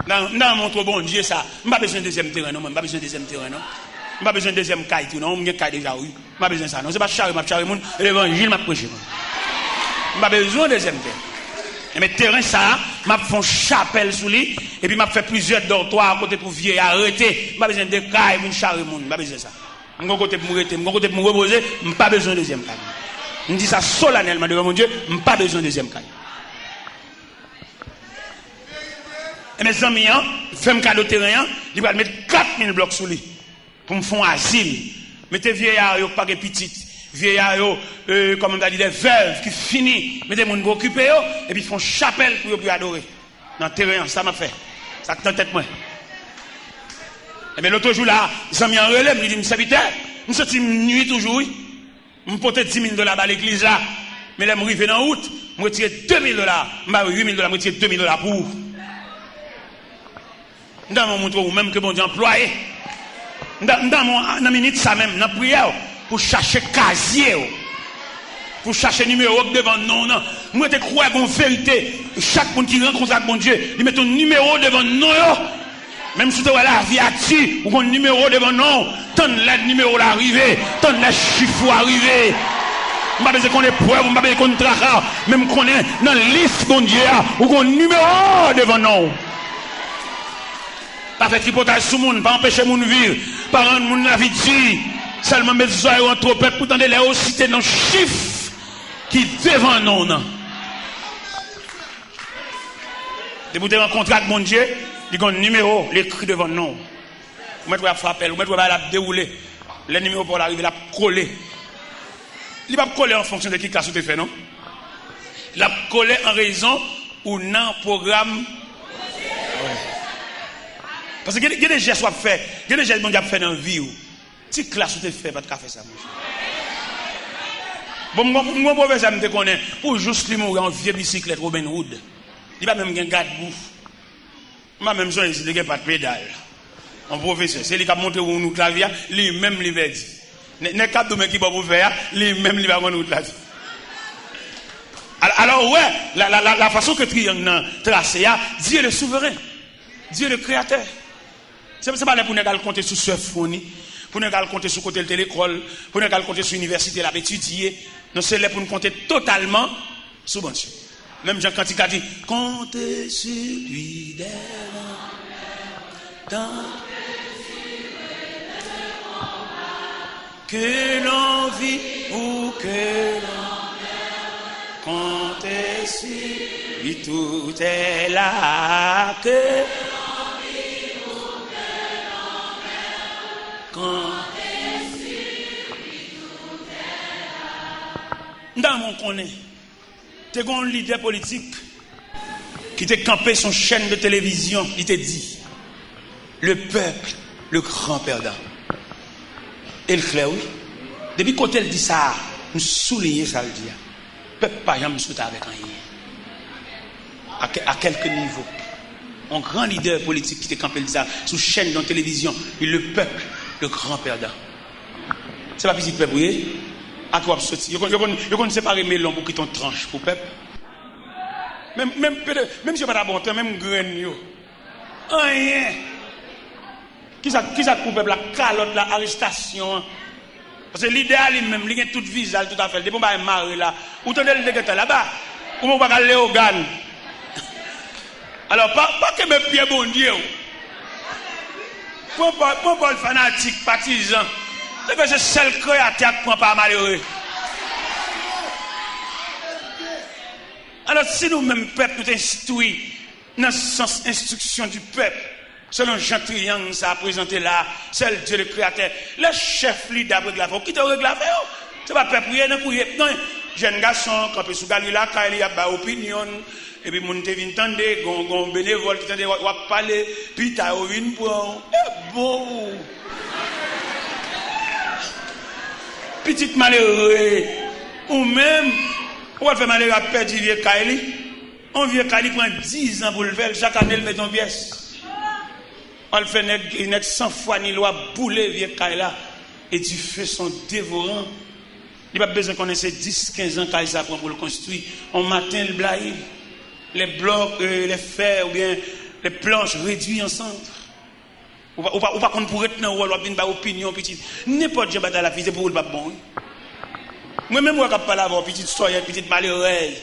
Speaker 1: dans mon tour bon Dieu ça m'a pas besoin de deuxième terrain non m'a pas besoin de deuxième terrain non m'a pas besoin de deuxième caille tout non m'ai caille déjà oui m'a besoin ça non c'est pas charré monde l'évangile m'a prêché m'a besoin de deuxième terrain mais terrain ça m'a fait une chapelle sous lui, et puis m'a fait plusieurs dortoirs à côté pour vieux arrêter. M'a besoin de caille, une charre monde, m'a besoin de ça. Mon côté pour m'arrêter, mon côté pour me reposer, pas besoin de deuxième caille. Je dis ça solennellement devant mon Dieu, pas besoin de deuxième caille. Et mes amis, fait un cadeau terrain, il va mettre 4000 blocs sous lui pour me faire un asile. Mettez vieillards, pas de petites, vieillards, comme on a dit, des veuves qui finissent, mettez mon pour occuper, et puis font chapelle pour adorer. Dans le terrain, ça m'a fait. Ça tente tête moi. Et bien l'autre jour là, les amis en relève, ils disent, serviteur, nous sommes une nuit toujours, oui. Je me porte 10 000 $ à l'église là. Mais là, je me arrive en août, je me retire 2 000 $. Je me 8 000 $, je me retire 2 000 $ pour vous. Dans mon montre ou même que bon Dieu employé. Dans mon minute ça même, dans la prière, pour chercher casier, pour chercher numéro devant nous. Non. Moi, je crois en vérité. Chaque monde qui rencontre avec mon Dieu, il met un numéro devant nous. Même si tu as la vie à tu, ou un numéro devant nous, tant le numéro l'arrivée, tant le chiffre arrivé. Je ne sais pas qu'on est preuve, je ne sais pas qu'on est traquant, même qu'on est dans la liste mon Dieu, ou un numéro devant nous. Pas faire tripotage sur le monde, pas empêcher le monde de vivre, pas rendre le monde la vie de seulement mettre les oreilles entre peuple pour tenter les citer dans le chiffre qui devant nous. De vous rencontrer avec mon Dieu, il y a un numéro, l'écrit devant nous. Vous mettez à frapper, vous mettez à dérouler. Le numéro pour l'arriver, il a collé. Il va coller en fonction de qui classe vous fait, non? Il a collé en raison ou non programme. Parce que il y a des gestes à faire, il y a des gestes que fait dans la vie. Si classe vous fait, pas de faire ça. Bon, moi, professeur, je me connais. Pour juste lui mourir en vieux bicyclette Robin Hood. Il va même gagner garde-bouffe. Moi, même ça, il n'y a pas de pédale. Un professeur, c'est lui qui a monté où nous clavier, lui-même, il va dire. N'est pas de qui va vous faire, lui-même, il va nous clavier. Alors, ouais, la façon que triangle tracé, Dieu est le souverain. Dieu est le créateur. C'est pas là pour nous compter sur ce fourni, pour nous compter sur côté de l'école, pour nous compter sur l'université, là, étudier. Non, c'est là pour nous compter totalement sur bon Dieu. Même Jean Cantique a dit, comptez sur lui que l'on vit ou que l'on comptez sur lui, tout est là, que l'on vit ou que l'on comptez sur lui, tout est là. Dans mon connaît, tu as un leader politique qui t'a campé son chaîne de télévision, il t'a dit, le peuple, le grand perdant. Et le clair, oui. Depuis quand elle dit ça, nous soulignons ça le dire. Le peuple pas jamais souhaité avec rien. À quelque niveau. Un grand leader politique qui t'a campé dit ça, sous chaîne de télévision, et le peuple, le grand perdant. C'est pas petit peuple, oui. À quoi sortir? Vous connaissez séparer melon pour quitter une tranche pour le peuple. Même si je n'ai pas bon temps, même graine, rien. Qui ça coupe la calotte, la arrestation? Parce que l'idéal lui-même, il a tout visage, tout à fait. Depuis qu'on va marrer là, ou t'en es le là-bas, ou on va aller au GAN. Alors, pas que mes pieds bon Dieu. Pas le fanatique, partisan. C'est que seul créateur qui prend pas malheureux. Alors, si nous-mêmes, peuple, nous instruisons dans le sens instruction du peuple, selon Jean Triangle, ça a présenté là, c'est le Dieu le créateur, le chef leader de la qui te règle la faire, c'est pas peuple, non, jeune garçon, quand tu es sous là, quand il y a une opinion, et puis mon te vient tendre, gon bénévole qui tente de parler, puis tu as une pour bon. Petite malheureux, ou même, on va faire malheureux à perdre du vieux Kaili. Un vieux Kaili prend 10 ans pour le faire, chaque année il met en pièce. On le fait une 100 fois ni loi bouler vieux Kaili là, et tu fais son dévorant. Il n'y a pas besoin qu'on ait 10-15 ans Kaili ça prend pour le construire. On matin le blaye, les blocs, les fers ou bien les planches réduits ensemble. Ou pas qu'on pourrait tenir ou alors une opinion petite. N'importe quel bataille la vie c'est pour le pas bon. Moi même moi quand parle avoir petite soyez petite malheureuse.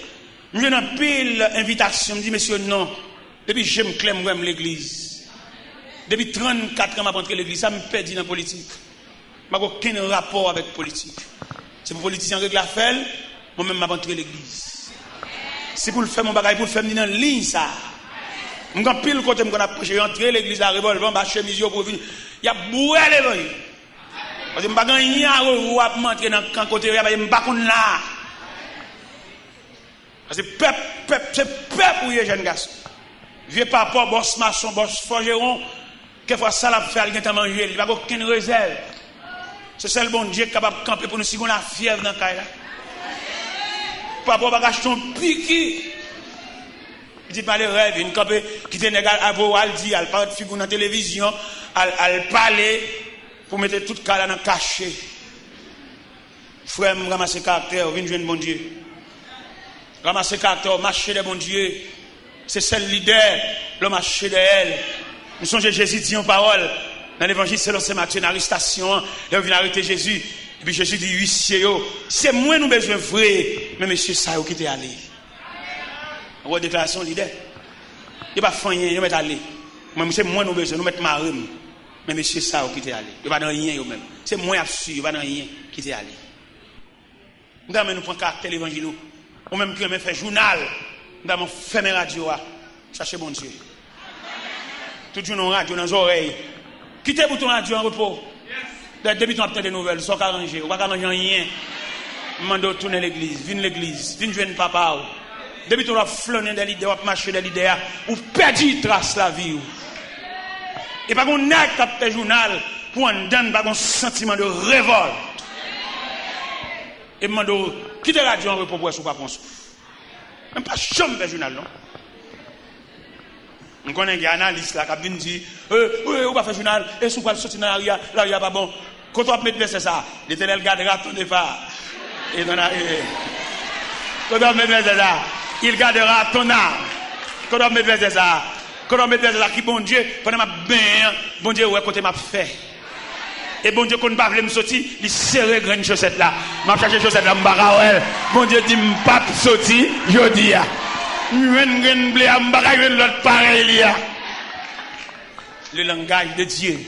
Speaker 1: Je viens dans pile invitation, je dis, monsieur, non. Depuis que je me clame l'église. Depuis 34 ans, je rentré l'église, ça me perd dans la politique. Je n'ai aucun rapport avec la politique. C'est pour les politiciens règle la faire, moi-même, je rentré l'église. C'est pour le faire mon bagage, pour le faire dans la ligne, ça. Je suis pile côté, je suis rentré l'église, la revolver, je suis chemise pour venir. Il y a boué l'évangile. Parce que je ne suis pas rentrer dans le côté, je ne suis pas là. Parce que c'est peuple pour les jeunes garçons. Vieux papa, boss maçon, boss forgeron, quelquefois ça l'a fait, il a mangé, il n'a aucune réserve. C'est seul bon Dieu capable de camper pour nous si on a fièvre dans le cas. Papa va acheter un piqui. Il dit pas les rêves, une camper qui était négal à vous, elle dit, elle parle de figure dans la télévision, elle parle pour mettre tout le cas dans le cachet. Frère, ramasser le caractère, viens jouer bon Dieu. Ramasser le caractère, marcher de bon Dieu. C'est celle leader, le marché de elle. Nous sommes Jésus dit en parole. Dans l'évangile, c'est Matthieu, dans l'arrestation. Il vient arrêter Jésus. Et puis Jésus dit, huissier, c'est moi nous besoin vrai. Mais monsieur, ça, qui t'est allé. On voit déclaration leader. Il n'y a pas de rien, il va aller. Mais c'est moi nous besoin, nous mettre marine. Mais monsieur, ça, qui t'est allé. Il n'y a pas de rien, même. C'est moi absolu, il n'y a pas de rien qui t'est allé. Nous avons pris caractère l'évangile. Ou même qui fait journal. Nous avons fait mes radios. Cherchez bon Dieu. Tout le monde radio dans les oreilles. Quittez pour ton radio en repos. Depuis ton des nouvelles, sans arranger. On va pas arranger rien. Mando tourner l'église. Viens l'église. Viens jouer papa. Depuis ton flâner de l'idée, on marcher de l'idée, ou perdu trace la vie. Et pas qu'on n'a qu'à faire journal pour en donner pas un sentiment de révolte. Et mando quittez la radio en repos pour pas qu'on souffre. Même pas chambre de journal, non? On connaît un analyste là qui dit on va faire journal et si on va sortir dans l'arrière, là il n'y a pas bon. Quand on va mettre verset ça, l'Éternel gardera ton départ. Et dans la quand on va mettre verset ça, il gardera ton âme. Quand on va mettre verset ça, quand on va mettre verset ça, qui bon Dieu, pendant ma bien, bon Dieu ouais côté m'a fait. Et bon Dieu, quand on va me sortir, il serre graine chaussette là. M'a chercher chaussette là, m'barra. Bon Dieu dit m'pas sortir, je dis ya. Le langage de Dieu.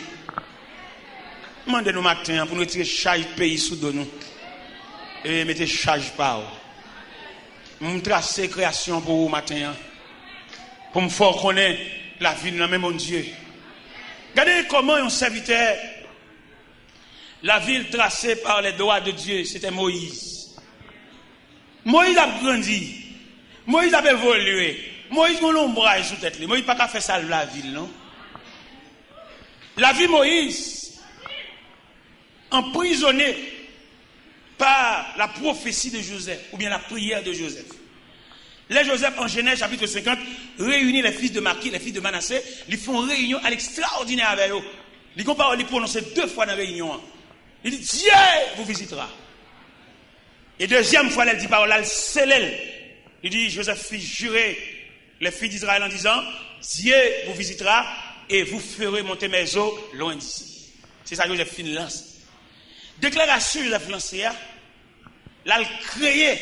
Speaker 1: Demandez-nous matin pour nous retirer chaque pays sous nous. Et mettez charge par vous. Nous tracer création pour vous matin. Pour me faire connaître la vie de mon Dieu. Regardez comment un serviteur. La ville tracée par les doigts de Dieu, c'était Moïse. Moïse a grandi. Moïse a évolué. Moïse a l'ombrage sous tête. Moïse n'a pas fait ça la ville, non? La vie Moïse, emprisonné par la prophétie de Joseph, ou bien la prière de Joseph. Les Joseph, en Genèse, chapitre 50, réunit les fils de Maki, les fils de Manassé, ils font réunion à l'extraordinaire avec eux. Ils comparent, ils prononcent 2 fois dans la réunion. Il dit, Dieu vous visitera. Et deuxième fois, elle dit parole, elle scellait. Il dit, Joseph fit jurer les filles d'Israël en disant, Dieu vous visitera et vous ferez monter mes eaux loin d'ici. C'est ça que Joseph lance. Déclaration Joseph lancée, là, il créé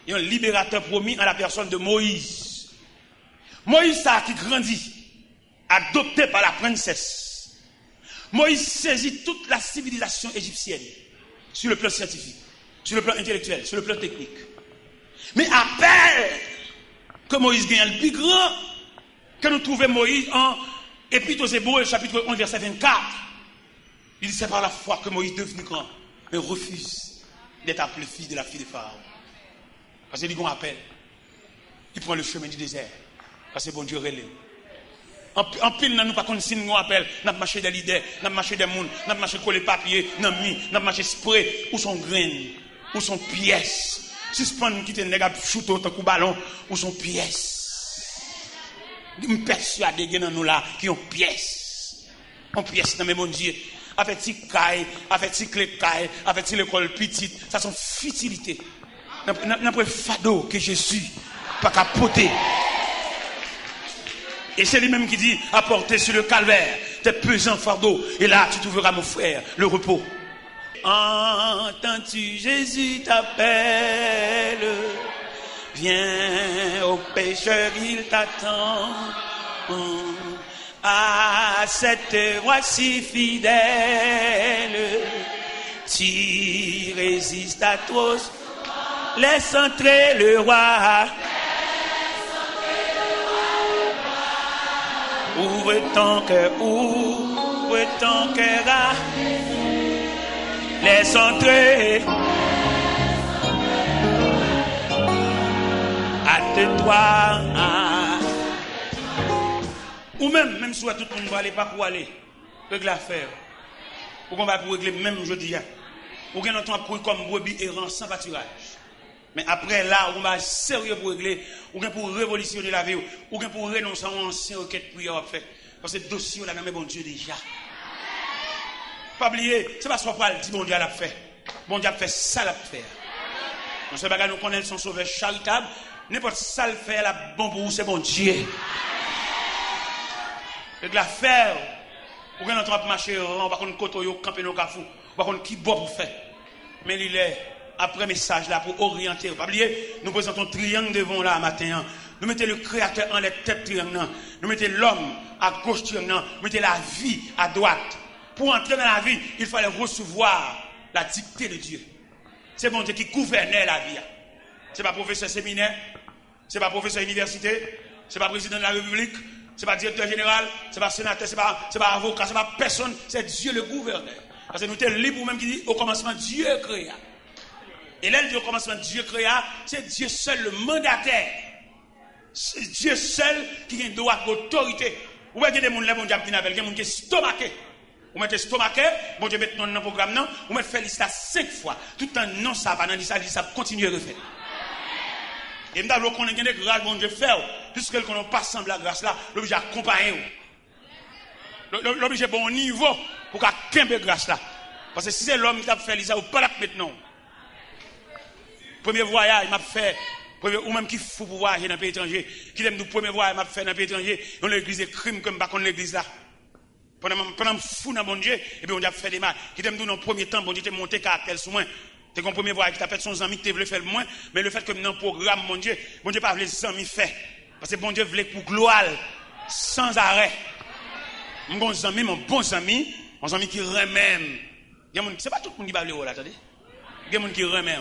Speaker 1: un libérateur promis en la personne de Moïse. Moïse, ça qui grandit, adopté par la princesse. Moïse saisit toute la civilisation égyptienne sur le plan scientifique, sur le plan intellectuel, sur le plan technique. Mais après que Moïse gagne le plus grand, que nous trouvons Moïse en Épître aux Hébreux, chapitre 11, verset 24, il dit c'est par la foi que Moïse devenu grand, mais refuse d'être appelé fils de la fille de Pharaon. Parce qu'il dit qu'on appelle. Il prend le chemin du désert. Parce que bon Dieu relève. En pile, nous pas qu'on signe, nous appelle, nous marché des leaders, nous marché des monde, nous marché coller papier, nous marché spray, où sont graines, où sont pièces. Suspend qui te nègre shoot autant coup ballon, où sont pièces. Nous persuadé que nous là qui ont pièces. En pièces dans mes bon Dieu. Avec ti caille, avec ti clé caille, avec ti l'école petite, ça sont futilités. N'a pas fado que Jésus pas capoter. Et c'est lui-même qui dit, apportez sur le calvaire tes pesants fardeaux. Et là, tu trouveras, mon frère, le repos. Entends-tu, Jésus t'appelle. Viens au pécheur, il t'attend. À cette voix si fidèle, tu résistes à tous. Laisse entrer le roi. Ouvre ton cœur, à... Laisse entrer. Hâte-toi. Ou même si tout le monde va aller, pas pour aller, régler l'affaire. Ou qu'on va pour régler même jeudi. Ou qu'on entend pour comme brebis errant sans pâturage. Mais après là, on va sérieux pour régler, ou bien pour révolutionner la vie, ou bien pour renoncer à une ancienne requête prière à faire. Parce que le dossier, là, mais bon Dieu déjà. Pas oublier, c'est pas ce qu'on dit, bon Dieu l'a fait. Bon Dieu a fait ça, l'a fait. Dans ce bagage, nous connaissons son sauveur charitable. N'importe ça le fait, la bon pour vous, c'est bon Dieu. Et de la faire, ou bien on va marcher, on va contre côté, camper nos cafous, on va contre qui boit pour faire. Mais il est. Après message là pour orienter. Pas oublier, nous présentons un triangle devant là matin. Nous mettons le créateur en les têtes triangle. Nous mettons l'homme à gauche triangle. Nous mettons la vie à droite. Pour entrer dans la vie, il fallait recevoir la dictée de Dieu. C'est bon Dieu qui gouvernait la vie. C'est pas professeur séminaire, c'est pas professeur université, c'est pas président de la République, c'est pas directeur général, c'est pas sénateur, c'est pas avocat, c'est pas personne, c'est Dieu le gouverneur. Parce que nous sommes libres même qui dit au commencement Dieu créa. Et là, au commencement, Dieu créa, c'est Dieu seul le mandataire. C'est Dieu seul qui a un droit d'autorité. Vous voyez des gens qui ont des gens qui sont stomaqués. Vous mettez stomaqué, bon Dieu met dans le programme, non, vous mettez fait liste 5 fois. Tout un non, ça va dans l'histoire, ça continue à refaire. Et nous avons connaître des grâces, bon Dieu fait, puisque qu'on n'a pas semblé la grâce là, l'obligé accompagner. L'obligé bon niveau pour qu'il y ait grâce là. Parce que si c'est l'homme qui a fait liste, vous ne pouvez pas maintenant. Premier voyage, m'a fait, ou même qui fou pour voyager dans le pays étranger, qui aime nous premier voyage, m'a fait dans le pays étranger, dans l'église de crime comme pas contre l'église là. Pendant fou dans mon Dieu, et puis on a fait des mal. Qui t'aime nous dans le premier temps, bon Dieu t'es monté caractère sous moi. T'es comme premier voyage qui t'a fait son ami, qui voulait faire le moins, mais le fait que dans le programme, mon Dieu pas voulu les amis faire. Parce que bon Dieu voulait pour gloire, sans arrêt. Mon bon ami qui remet. C'est pas tout le monde qui va le là, attendez. Il y a des gens qui remet.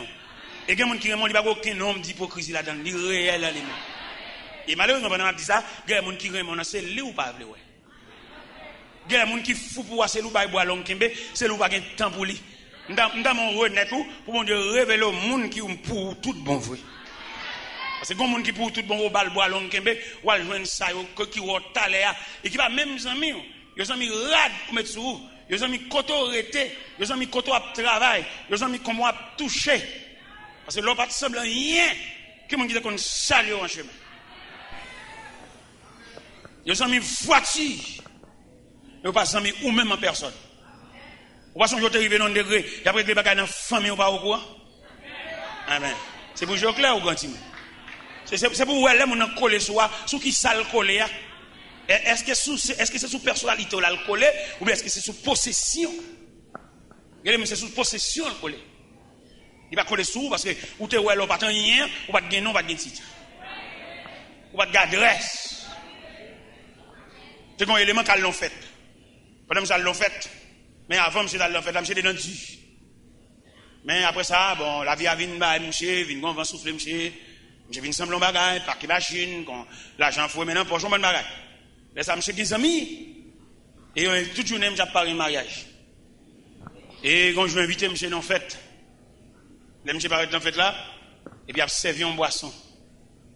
Speaker 1: Et il y a des gens qui remet, il n'y a pas aucun homme d'hypocrisie là-dedans, il est réel là. Et malheureusement, pendant que je dis ça, il y a des gens qui remet, c'est lui ou pas, ouais. Il y a des gens qui fou pour voir, c'est lui ou pas, c'est lui ou pas, il y a temps pour lui. Dans mon renet pour bon Dieu révéler au monde qui pour tout bon vrai. Parce que il y a des gens qui pour tout bon bal bois long kembe ou al joindre ça qui au talent et qui va même amis yo amis rad pour mettre sur yo amis koto rete yo amis koto à travail yo amis comment à toucher parce que l'on pas semble rien que mon qui qu'on salut en chemin yo amis voiture yo pas amis ou même en personne. Ou pas son jour arrivé dans un degré, et après des bagages dans la famille ou pas au courant? Amen. C'est pour jouer clair ou grand timon? C'est pour où elle est, mon collé sur qui ça le collé? Est-ce que c'est sous personnalité ou le collé, ou bien est-ce que c'est sous possession? Regardez, c'est sous possession le collé. Il va coller sous parce que ou t'es où elle, ou pas rien, ou pas de gain, non, pas de gain titre. Ou pas de adresse. C'est un élément qu'elle l'ont fait. Pendant que ça l'ont fait. Mais avant, monsieur, dans fait, monsieur, dans Dieu. Mais après ça, bon, la vie a venu, monsieur, vient qu'on va souffler, monsieur vient semblant bagaille, parquer machine, l'argent fouet maintenant, pour jouer un bagaille. Là, ça, monsieur, des amis. Et toute journée, j'ai parlé de mariage. Et quand je vais inviter monsieur dans la fête, là, monsieur paraît dans la fête là, et puis il a servi en boisson.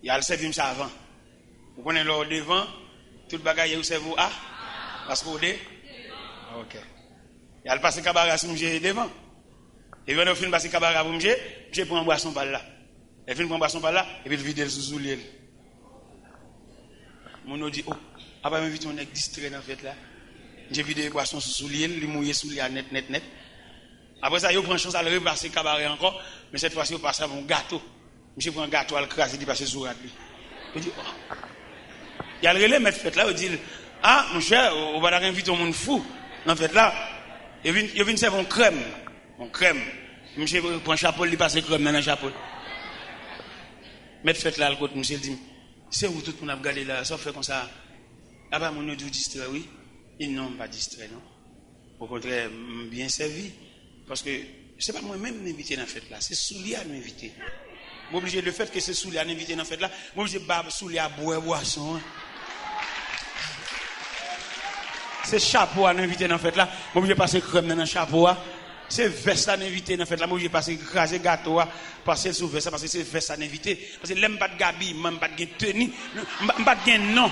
Speaker 1: Il a servi ça avant. Vous connaissez là devant, tout le bagaille, vous servez, ah, parce que vous êtes. Ok. Et elle passe cabaret sur monsieur devant. Et quand on finit passer cabaret pour monsieur, monsieur prend une boisson par là. Elle finit prendre une boisson par là, et puis il vide le sous-soulier. Mon dit, oh, après m'invite on est distrait dans la fête là. J'ai vidé les boissons sous-soulier, il mouillé sous-soulier net. Après ça, il prend chance à le repasser cabaret encore, mais cette fois-ci, il passe à un gâteau. Monsieur prend un gâteau à le craser, il passe sur lui. Il dit, oh. Il y a le relais, mais fête là, il dit, ah, mon cher, on va inviter un monde fou dans la fête là. Il vient servir une crème. Monsieur prend un chapeau, il passe crème dans le chapeau. Mettre fête là, le côté, monsieur dit, c'est où tout le monde a regardé là, ça fait comme ça. Ah bah, mon audio distrait, oui. Ils n'ont pas distrait, non. Au contraire, bien servi. Parce que, c'est pas moi-même m'inviter dans la fête là, c'est Soulia à m'inviter. M'obligé le fait que c'est Soulia à m'inviter dans la fête là, m'obligé de Soulia à boire boisson. C'est chapeau à m'inviter dans la fête là, m'obligé de passer crème dans le chapeau. C'est veste à m'inviter dans la fête là, m'obligé de passer craser gâteau, passer sous veste, parce que c'est veste à m'inviter. Parce que l'aime pas de gabi, même pas de tenue, pas de non.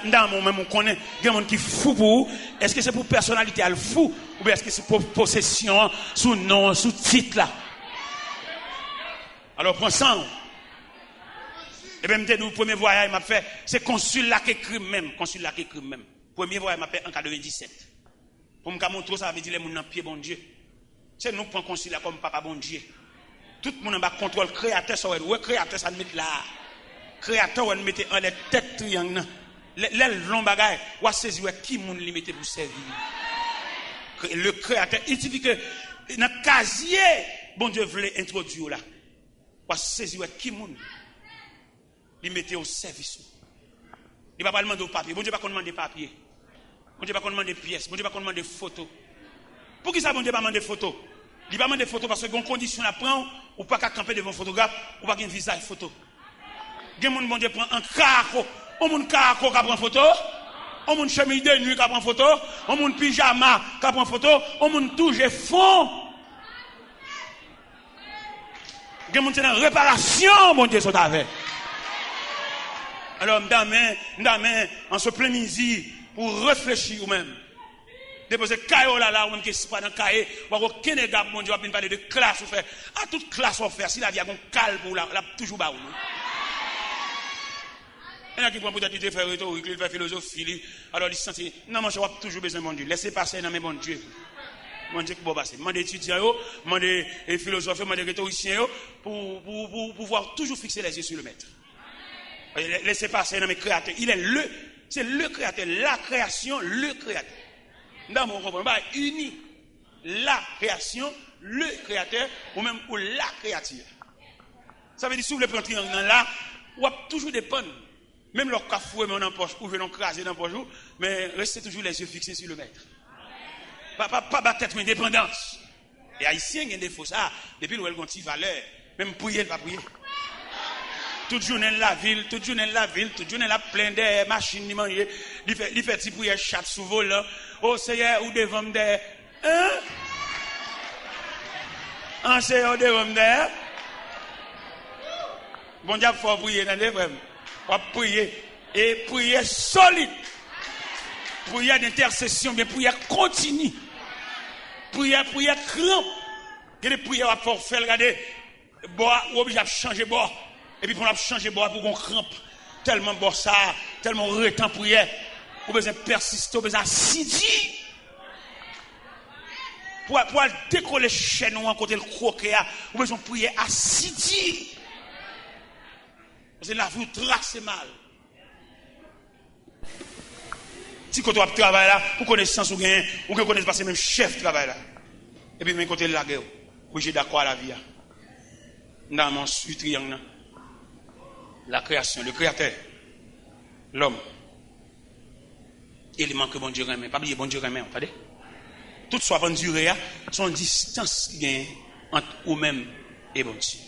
Speaker 1: Dans mon même on connaît des gens qui fou pour est-ce que c'est pour personnalité elle fou ou bien est-ce que c'est pour possession sous nom sous titre là. Alors prends ça. Et bien le premier voyage m'a fait c'est consul là qui écrit même premier voyage m'a fait en 97 pour me montrer ça veut dire les gens dans pied bon Dieu c'est nous prend consul là comme papa bon Dieu tout le monde en bas contrôle créateur ça ouais créateur ça mettre là créateur on mettait en les têtes triangle les longs bagages, ou à saisir qui moun li mette pour servir. Le créateur, il dit que dans le casier, bon Dieu voulait introduire là. Ou à saisir qui moun li mette au service. Il va pas demander au papier. Bon Dieu va pas demander papier. Bon Dieu va pas demander pièces. Bon Dieu va pas demander photos. Pour qui ça bon Dieu va demander photos? Il va demander photos parce que une condition la prend ou pas qu'à camper devant photographe ou pas qu'un visage photo. Gen moun bon Dieu prend un carreau. On moun carreau qui prend photo, on moun chemise de nuit qui prend photo, on moun pyjama qui prend photo, on moun touche fond. Gen moun c'est dans réparation mon Dieu sont avec. Alors m'dame en ce plein midi pour réfléchir ou même. Déposer caillou là ou même qui c'est pas dans cahier, ou aucun gars mon Dieu va venir parler de classe ou faire. À toute classe on faire si la vie a un calme pour la toujours ba ou. Il y en a qui prennent peut-être de faire rhétorique, de faire philosophie. Alors, ils se sentent, non, moi, je vais toujours besoin de mon Dieu. Laissez passer dans mes bons Dieu. Mon Dieu qui va passer. Demandez étudiants, demandez philosophes, demandez rhétoriciens, pour pouvoir toujours fixer les yeux sur le maître. Laissez passer dans mes créateurs. C'est le créateur, la création, le créateur. Dans mon comprendre, uni la création, le créateur, ou même pour la créature. Ça veut dire, si vous voulez prendre un triangle là, vous avez toujours dépendre. Même leur cafoué, mais on en poche, ou venons craser dans le poche, mais restez toujours les yeux fixés sur le maître. Pas battre mais dépendance. Et Haïtien, il y a des faux ça. Depuis nous, elle a une valeur. Même prier, elle va prier. Toute journée la ville, toute journée la plein de machines, il fait petit prière chat sous vol là. Oh Seigneur, ou devant me hein? Un Seigneur devant me bon Dieu, faut prier dans les frères. On va prier et prier solide. Prière d'intercession, mais prière continue. Prière crampe. Il y a des prières à faire, regardez, bois, ou obligé de changer bois. Et puis pour changer bois pour qu'on crampe. Tellement bois ça, tellement retent prière. Ou besoin persister, ou besoin assidu. Pour décoller chez nous, en côté le croquet, ou besoin prier assidu. Parce que la vie trace mal. Si quand on travaille là, pour connaissance ou gain, ou que connaisse pas même chef travail là. Et puis même côté la guerre, pour j'ai d'accord à la vie. Dans mon triangle, la création, le créateur, l'homme. Élément que bon Dieu remet, pas oublier bon Dieu remet, entendez? Tout soit en durée, son distance qui gagne entre vous-même et bon Dieu.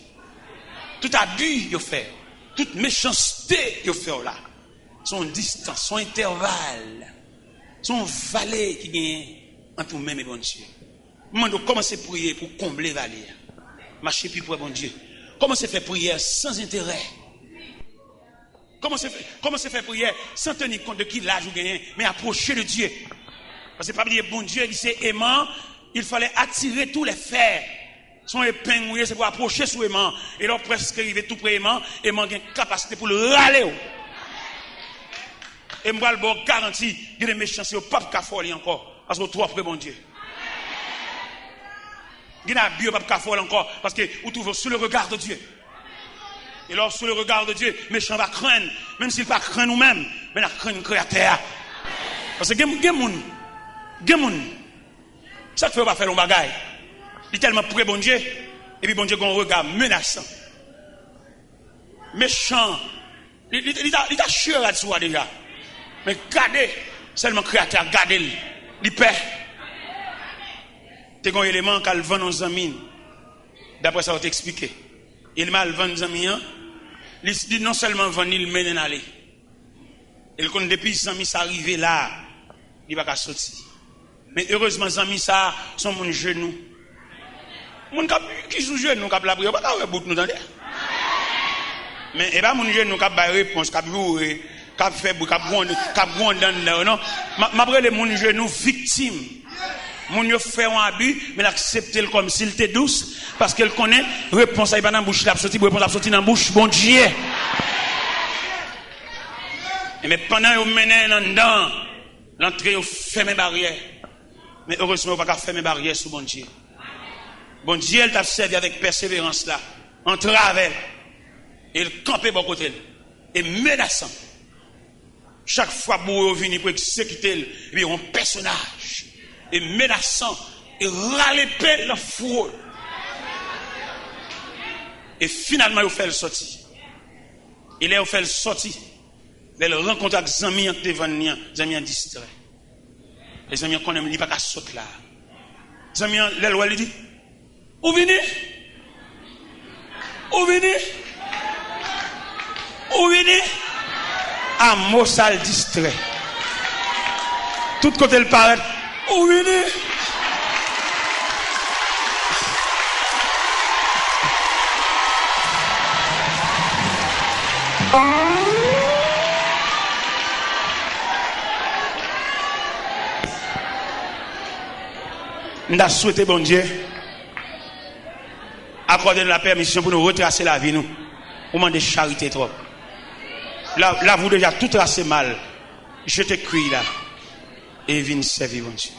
Speaker 1: Tout abus vous fait. Toute méchanceté que vous faites là, son distance, son intervalle, son valet qui gagne entre vous-même et bon Dieu. Vous commencez à prier pour combler valet. Marchez plus pour bon Dieu. Commencez à faire prière sans intérêt. Commencez à faire prière sans tenir compte de qui l'âge vous gagnez, mais approcher de Dieu. Parce que pas dire bon Dieu, il c'est aimant, il fallait attirer tous les fers. Son épingle, c'est pour approcher sous aimant. Et là, presque arrivé tout près aimant, aimant a une capacité pour le râler. Et moi, le bon garantie, il y a des méchancetés au pape Cafoli encore. Parce que vous trouvez bon Dieu. Il y a des pape Cafoli encore. Parce que vous trouvez sous le regard de Dieu. Et là, sous le regard de Dieu, méchant va craindre. Même s'il ne va pas craindre nous-mêmes, mais il va craindre le créateur. Parce que il y a des gens Ça te fait pas faire un bagaille. Il est tellement près bon Dieu. Et puis bon Dieu qu'on regarde menaçant. Méchant. Il a chié à soi déjà. Mais gardez, seulement créateur, gardez-le. Il paie. T'es un élément qu'elle vend dans un mine. D'après ça, on t'explique. Il m'a vendu dans un mine. Il dit non seulement vendre, il mène en aller. Et quand depuis Zami ça arrivé là, il va pas sortir. Mais heureusement Zami ça sont mon genou. Mon cap qui sous genou cap la prière pas ka bout nous tande. Mais et pas mon genou cap ba réponse cap jouer, cap faire cap gronder dans non. M'a brûlé mon genou victime. Mon yo fait un abus mais l'accepter comme s'il était douce parce qu'elle connaît réponse à pas dans bouche la sorti réponse la sorti dans bouche bon Dieu. Mais pendant que vous menez dedans, l'entrée, vous fermez barrière. Mais heureusement, vous ne pouvez pas fermer barrière sous bon Dieu. Bon Dieu, il t'a servi avec persévérance là, en travers. Et il campait bon côté. Et menaçant. Chaque fois que vous venez pour exécuter, il y a un personnage. Et menaçant. Et râler dans le four. Et finalement, il fait le sortir. Il a fait le sortir. Elle rencontre avec les amis qui devant nous, les amis distraits. Les amis qu'on aime, ils ne peuvent pas sauter là. Les amis, elle dit, où venez? Où venez? Où venez? À Mossal distrait. Tout côté le paraît, où venez? Nous avons souhaité, bon Dieu, accorder la permission pour nous retracer la vie, nous. Pour demander charité trop. Là, vous déjà tout tracé mal. Je te crie là. Et viens servir, bon Dieu.